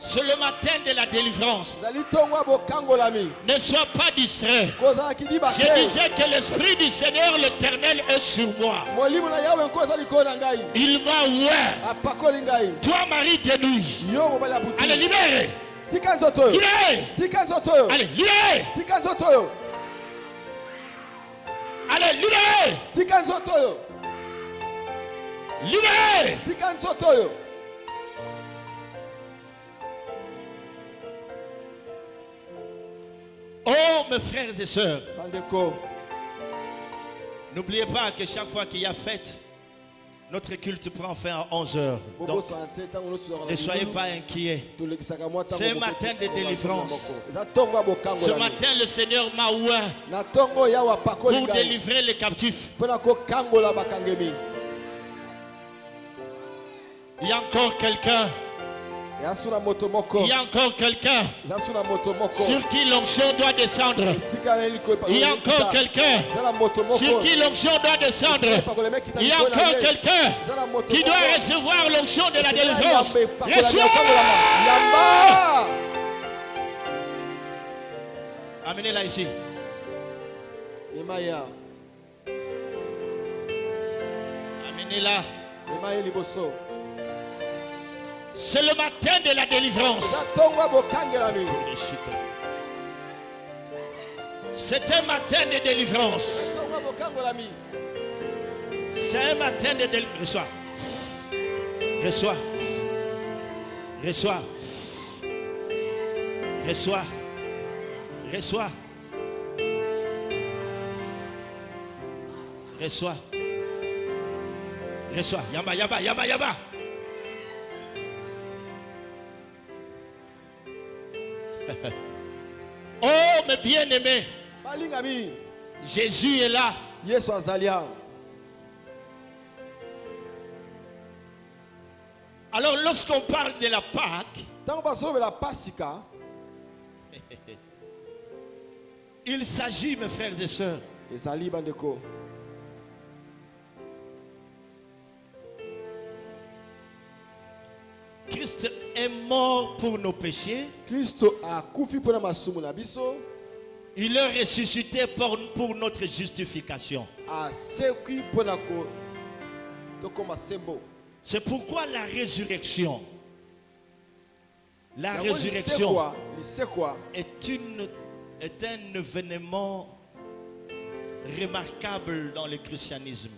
C'est le matin de la délivrance. Ne sois pas distrait. Je disais que l'Esprit du Seigneur l'Éternel est sur moi. Il m'a ouvert. Toi, Marie de nuit. Allez, libérez. Libérez. Allez, libérez. Allez, libérez. Libérez. Oh, mes frères et sœurs, n'oubliez pas que chaque fois qu'il y a fête, notre culte prend fin à 11h. Donc, ne soyez pas inquiets. C'est un matin de délivrance. Ce matin, le Seigneur m'a ouvert pour délivrer les captifs. Il y a encore quelqu'un. Il y a encore quelqu'un sur qui l'onction doit descendre. Il y a encore quelqu'un sur qui l'onction doit descendre. Il y a encore quelqu'un qui doit recevoir l'onction de la délivrance. Reçois! Amenez-la ici. Amenez-la. C'est le matin de la délivrance. C'est un matin de délivrance. C'est un matin de délivrance. Reçois. Reçois. Reçois. Reçois. Reçois. Reçois. Reçois. Yamba, yamba, yamba, yamba. Oh, mes bien-aimés, Jésus est là. Alors, lorsqu'on parle de la Pâque, il s'agit, mes frères et sœurs, Christ est mort pour nos péchés. Il est ressuscité pour notre justification. C'est pourquoi la résurrection est un événement remarquable dans le christianisme.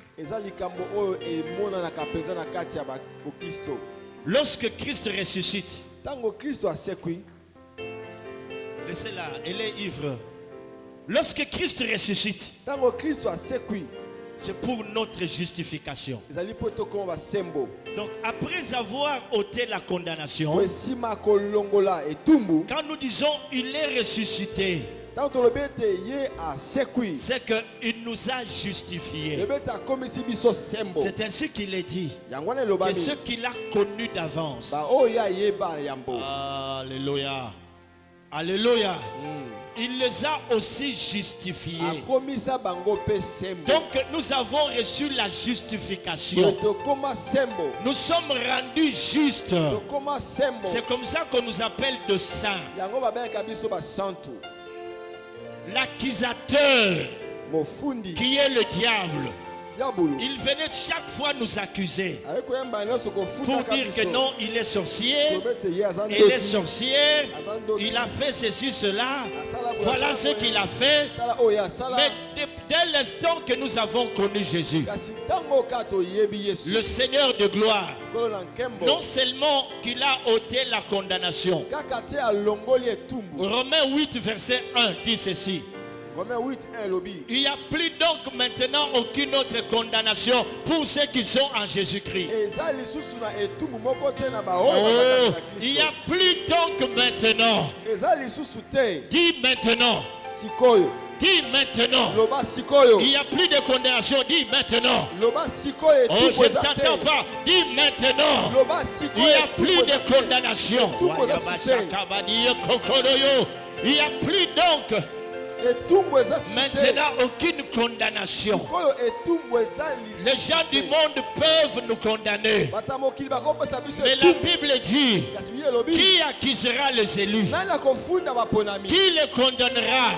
Lorsque Christ ressuscite, laissez-la, elle est ivre. Lorsque Christ ressuscite, c'est pour notre justification. Donc après avoir ôté la condamnation, quand nous disons il est ressuscité, c'est qu'il nous a justifiés. C'est ainsi qu'il est dit que ceux qu'il a connus d'avance. Alléluia. Alléluia. Il les a aussi justifiés. Donc nous avons reçu la justification. Nous sommes rendus justes. C'est comme ça qu'on nous appelle de saints. L'accusateur, qui est le diable, il venait chaque fois nous accuser pour dire que non, il est sorcier, il est sorcière, il a fait ceci, cela, voilà ce qu'il a fait. Mais dès l'instant que nous avons connu Jésus, le Seigneur de gloire, non seulement qu'il a ôté la condamnation, Romains 8 verset 1 dit ceci: il n'y a plus donc maintenant aucune autre condamnation pour ceux qui sont en Jésus-Christ. Il n'y a plus donc maintenant. Dis maintenant. Dis maintenant. Il n'y a plus de condamnation. Dis maintenant. Oh, je ne t'entends pas. Dis maintenant. Il n'y a plus de condamnation. Il n'y a plus donc Maintenant, aucune condamnation. Les gens du monde peuvent nous condamner. Mais la Bible dit, qui accusera les élus? Qui les condamnera?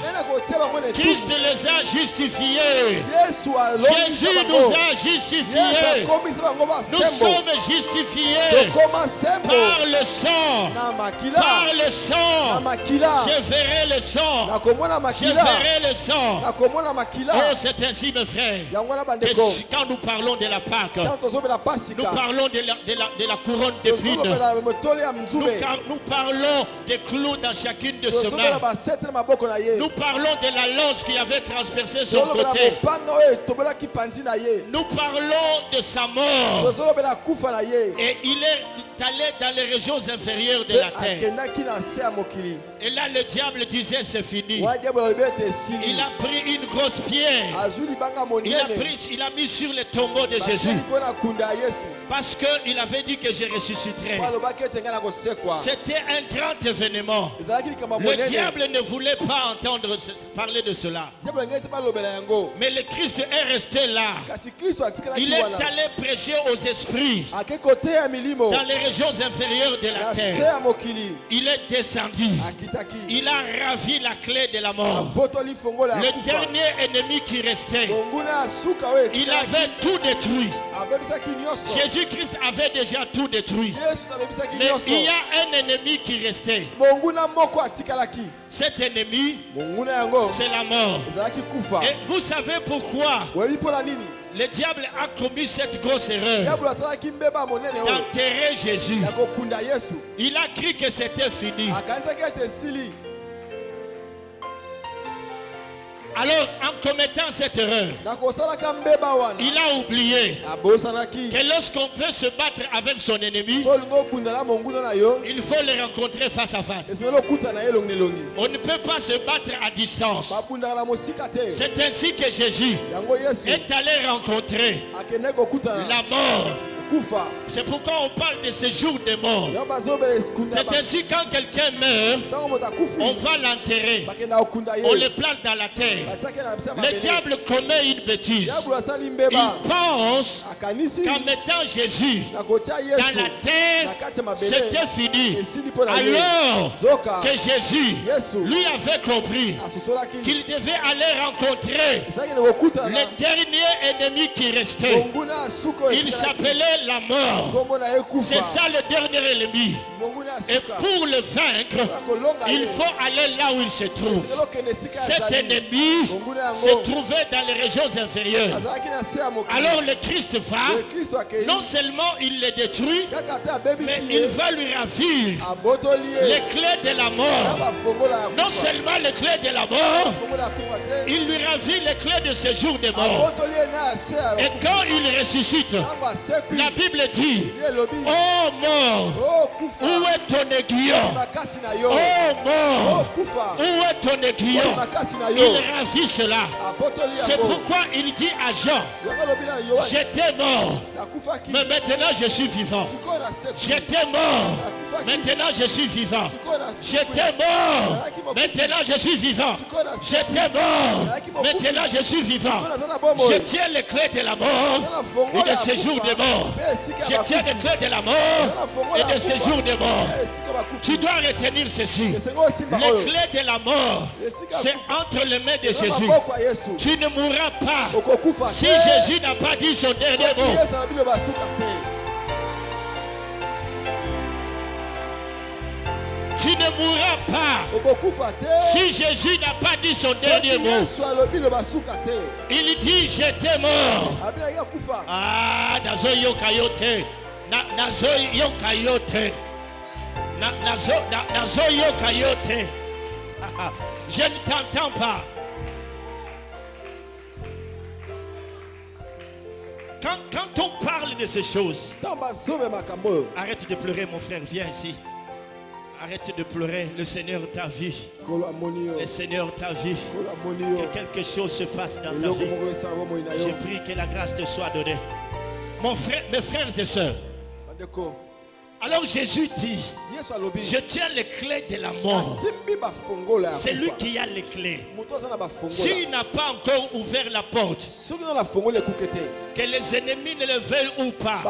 Christ les a justifiés. Jésus nous a justifiés. Nous sommes justifiés par le sang. Par le sang. Je verrai le sang. Je verrai le sang. Oh, c'est ainsi, mes frères. Quand nous parlons de la Pâque, nous parlons de la couronne d'épines. Nous parlons des clous dans chacune de ses mains. Nous parlons de la lance qui avait transpercé son côté. Nous parlons de sa mort. Et il est allé dans les régions inférieures de la terre. Et là, le diable disait c'est fini. Il a pris une grosse pierre. Il a mis sur le tombeau de Jésus. Parce qu'il avait dit que je ressusciterais. C'était un grand événement. Le diable ne voulait pas entendre parler de cela. Mais le Christ est resté là. Il est allé prêcher aux esprits dans les régions inférieures de la terre. Il est descendu. Il a ravi la clé de la mort. Le dernier ennemi qui restait. Il avait tout détruit. Jésus-Christ avait déjà tout détruit. Mais il y a un ennemi qui restait. Cet ennemi, c'est la mort. Et vous savez pourquoi le diable a commis cette grosse erreur d'enterrer Jésus? Il a cru que c'était fini. Alors, en commettant cette erreur, il a oublié que lorsqu'on peut se battre avec son ennemi, il faut le rencontrer face à face. On ne peut pas se battre à distance. C'est ainsi que Jésus est allé rencontrer la mort. C'est pourquoi on parle de ce jour de mort. C'est ainsi quand quelqu'un meurt, on va l'enterrer. On le place dans la terre. Le diable commet une bêtise. Il pense qu'en mettant Jésus dans la terre, c'était fini. Alors que Jésus lui avait compris qu'il devait aller rencontrer le dernier ennemi qui restait. Il s'appelait la mort. C'est ça le dernier ennemi. Et pour le vaincre, il faut aller là où il se trouve. Cet ennemi se trouvait dans les régions inférieures. Alors le Christ va, non seulement il le détruit, mais il va lui ravir les clés de la mort. Non seulement les clés de la mort, il lui ravit les clés de ce jour de mort. Et quand il ressuscite, la Bible dit, oh mort, où est ton aiguillon? Oh mort, où est ton aiguillon? Il ravit cela. C'est pourquoi il dit à Jean, j'étais mort, mais maintenant je suis vivant. J'étais mort, maintenant je suis vivant. J'étais mort, maintenant je suis vivant. J'étais mort, maintenant je suis vivant. Je tiens les clés de la mort et de ce jour de mort. Je tiens les clés de la mort et de ce jour de mort. Tu dois retenir ceci. Les clés de la mort, c'est entre les mains de Jésus. Tu ne mourras pas si Jésus n'a pas dit son dernier mot. Tu ne mourras pas si Jésus n'a pas dit son dernier mot. Il dit j'étais mort. Ah, nazo yokayote. Nazo yokayote. Nazo yokayote. Je ne t'entends pas. Quand on parle de ces choses, arrête de pleurer, mon frère, viens ici. Arrête de pleurer, le Seigneur t'a vu. Le Seigneur t'a vu. Que quelque chose se passe dans ta vie. Je prie que la grâce te soit donnée. Mon frère, mes frères et sœurs, Alors Jésus dit, je tiens les clés de la mort. C'est lui qui a les clés. S'il n'a pas encore ouvert la porte, que les ennemis ne le veulent ou pas,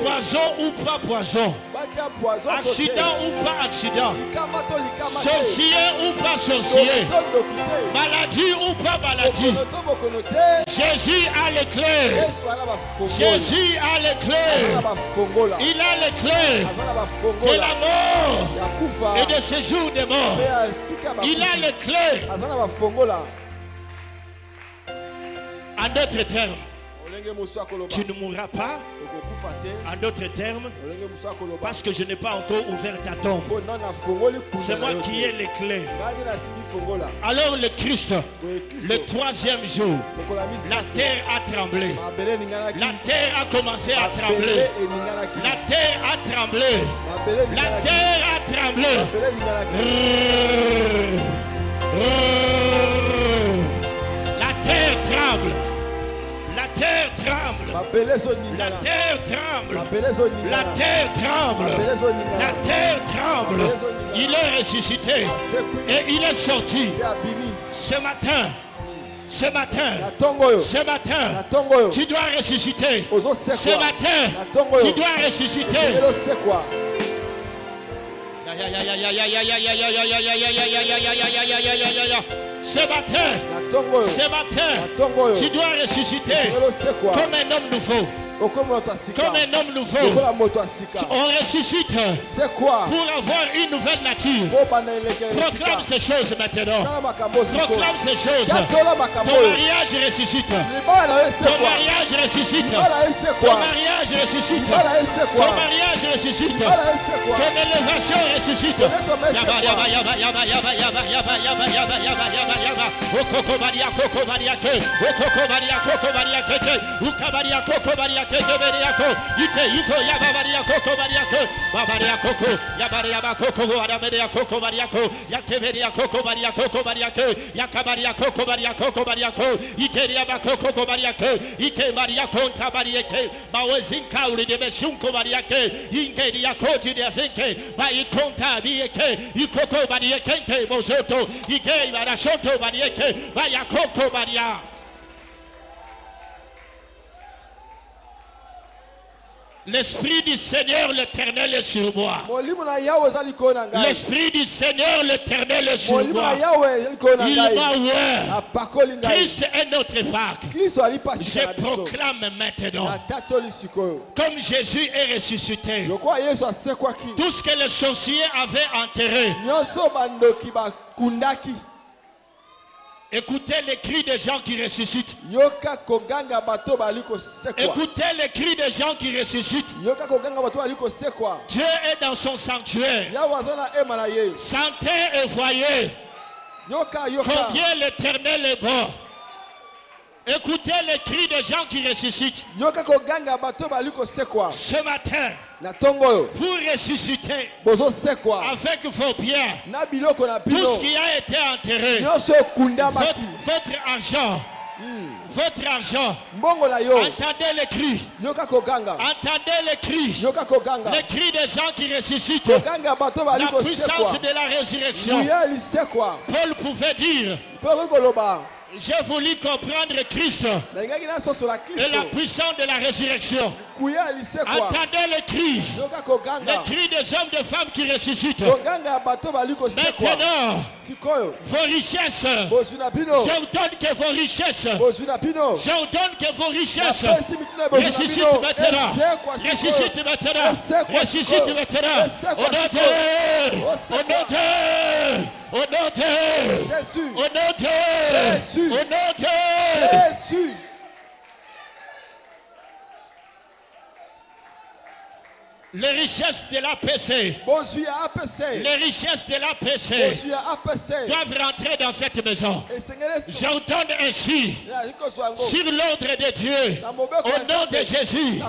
poison ou pas poison, accident ou pas accident, sorcier ou pas sorcier, maladie ou pas maladie, Jésus a les clés. Jésus a les clés. Il a les clés de la mort et de ce jour de mort. Il a les clés. En d'autres termes, tu ne mourras pas. En d'autres termes, parce que je n'ai pas encore ouvert ta tombe. C'est moi qui ai les clés. Alors le Christ, le troisième jour, la terre a tremblé. La terre a commencé à trembler. La terre a tremblé. La terre a tremblé. La terre tremble. La terre tremble. La terre tremble. La terre tremble. La terre tremble. Il est ressuscité et il est sorti. Ce matin, tu dois ressusciter. Ce matin, tu dois ressusciter. Ce matin, tu dois ressusciter comme un homme nouveau. Comme un homme nouveau. On ressuscite pour avoir une nouvelle nature. Proclame ces choses maintenant. Proclame ces choses. Ton mariage ressuscite. Ton mariage ressuscite. Ton mariage ressuscite. Ton mariage ressuscite. Ton élévation ressuscite. L'Esprit du Seigneur l'Éternel est sur moi. L'Esprit du Seigneur l'Éternel est sur moi. Il m'a ouvert. Christ est notre phare. Je proclame maintenant, comme Jésus est ressuscité, tout ce que les sorciers avaient enterré. Écoutez les cris des gens qui ressuscitent. Écoutez les cris des gens qui ressuscitent. Dieu est dans son sanctuaire. Sentez et voyez combien l'Éternel est bon. Écoutez les cris des gens qui ressuscitent. Ce matin, vous ressuscitez avec vos biens, tout ce qui a été enterré, votre argent. Votre argent. Entendez les cris. Entendez les cris. Les cris des gens qui ressuscitent. La puissance de la résurrection. Paul pouvait dire, j'ai voulu comprendre Christ et la puissance de la résurrection. Entendez les cris des hommes et des femmes qui ressuscitent. Maintenant, vos richesses, j'ordonne que vos richesses, ressuscitent maintenant. Ressuscitent maintenant. Ressuscitent maintenant. Au nom de Jésus. Au nom de Jésus. Au nom de Jésus. Les richesses de l'APC, les richesses de l'APC doivent rentrer dans cette maison. J'entends ainsi, sur l'ordre de Dieu, au nom de Jésus,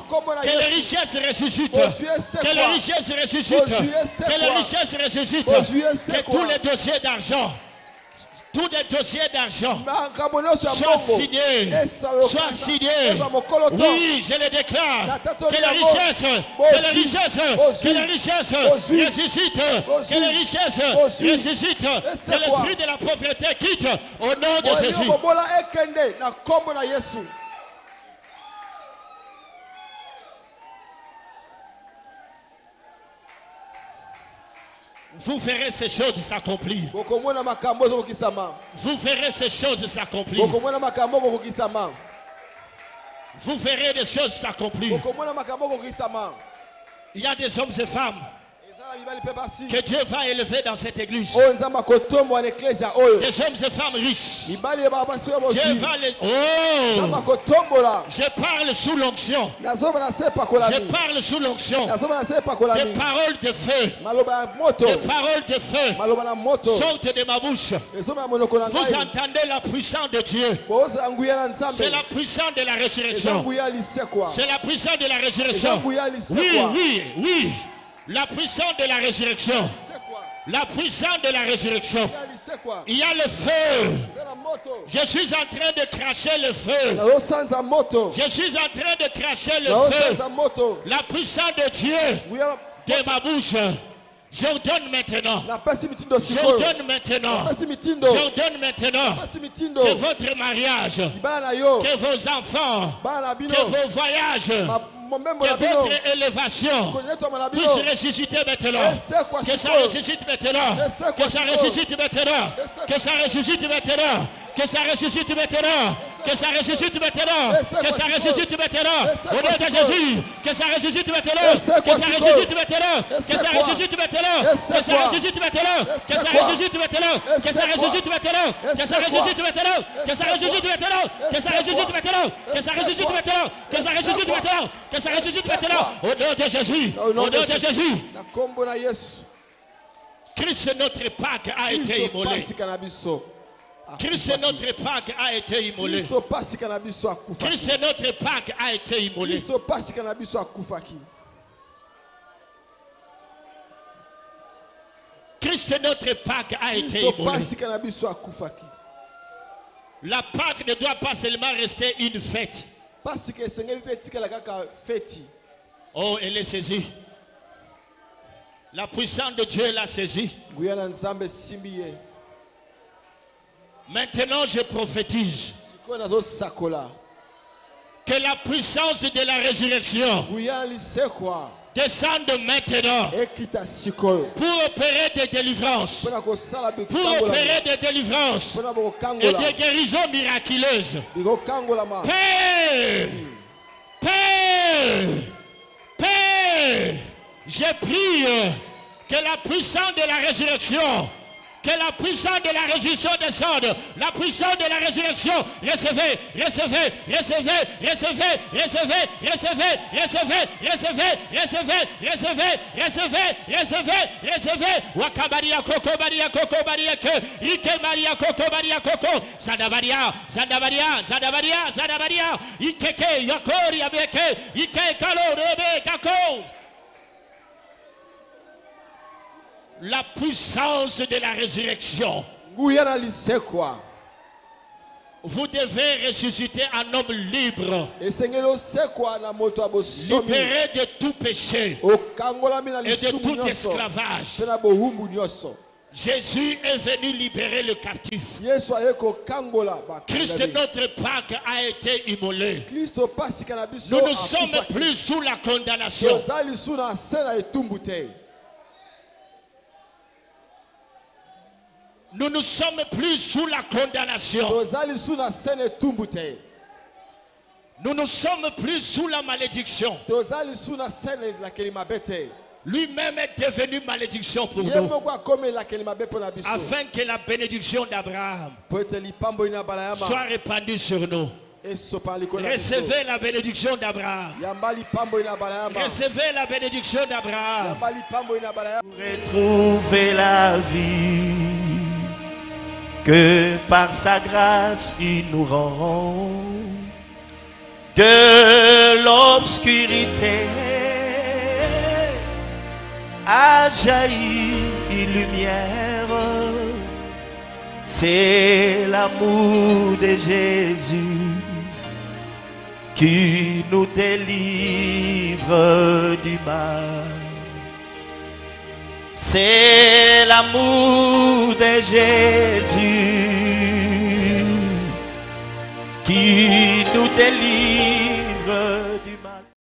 que les richesses ressuscitent, que les richesses ressuscitent, que les richesses ressuscitent, que tous les dossiers d'argent tous les dossiers d'argent soient signés. Oui, je le déclare. Que les richesses ressuscitent. Que les richesses ressuscitent. Que l'esprit de la pauvreté quitte au nom de Jésus. Vous verrez ces choses s'accomplir. Vous verrez ces choses s'accomplir. Vous verrez des choses s'accomplir. Il y a des hommes et femmes que Dieu va élever dans cette église. Des hommes et femmes riches. Dieu va les... Je parle sous l'onction. Je parle sous l'onction. Des paroles de feu. Des paroles de feu sortent de ma bouche. Vous entendez la puissance de Dieu. C'est la puissance de la résurrection. C'est la puissance de la résurrection. Oui. La puissance de la résurrection. La puissance de la résurrection. Il y a le feu. Je suis en train de cracher le feu. Je suis en train de cracher le feu. La puissance de Dieu de ma bouche. J'ordonne maintenant. J'ordonne maintenant. J'ordonne maintenant que votre mariage, que vos enfants, que vos voyages, que votre élévation puisse ressusciter maintenant. Que ça ressuscite maintenant. Que ça ressuscite maintenant. Que ça ressuscite maintenant. Que ça ressuscite maintenant. Que ça ressuscite maintenant. Que ça ressuscite maintenant. Au nom de Jésus. Que ça ressuscite maintenant. Que ça ressuscite maintenant. Que ça ressuscite maintenant. Que ça ressuscite maintenant. Que ça ressuscite maintenant. Que ça ressuscite maintenant. Que ça ressuscite maintenant. Que ça ressuscite maintenant. Que ça ressuscite maintenant. Que ça ressuscite maintenant. Que ça ressuscite maintenant. Que ça ressuscite maintenant. Au nom de Jésus. Au nom de Jésus. Christ notre Pâque a été immolé. Christ notre Pâque a été immolé. Christ notre Pâque a été immolé. Christ notre Pâque a été immolé. La Pâque ne doit pas seulement rester une fête. Oh, elle est saisie. La puissance de Dieu l'a saisie. Maintenant, je prophétise que la puissance de la résurrection descende maintenant pour opérer des délivrances, pour opérer des délivrances et des guérisons miraculeuses. Père, je prie que la puissance de la résurrection, que la puissance de la résurrection descende. La puissance de la résurrection. Recevez. Wakabaria koko baria ke. Ike maria koko baria koko. Zadabaria. Ikeke yakori abeke. Ike kalo rebe kako. La puissance de la résurrection. Vous devez ressusciter un homme libre, libéré de tout péché et de tout esclavage. Jésus est venu libérer le captif. Christ notre Pâque a été immolé. Nous ne sommes plus sous la condamnation. Nous ne sommes plus sous la condamnation. Nous ne sommes plus sous la malédiction. Lui-même est devenu malédiction pour nous, afin que la bénédiction d'Abraham soit répandue sur nous. Recevez la bénédiction d'Abraham. Recevez la bénédiction d'Abraham. Retrouver la vie que par sa grâce il nous rend, de l'obscurité a jailli une lumière, C'est l'amour de Jésus qui nous délivre du mal. C'est l'amour de Jésus qui nous délivre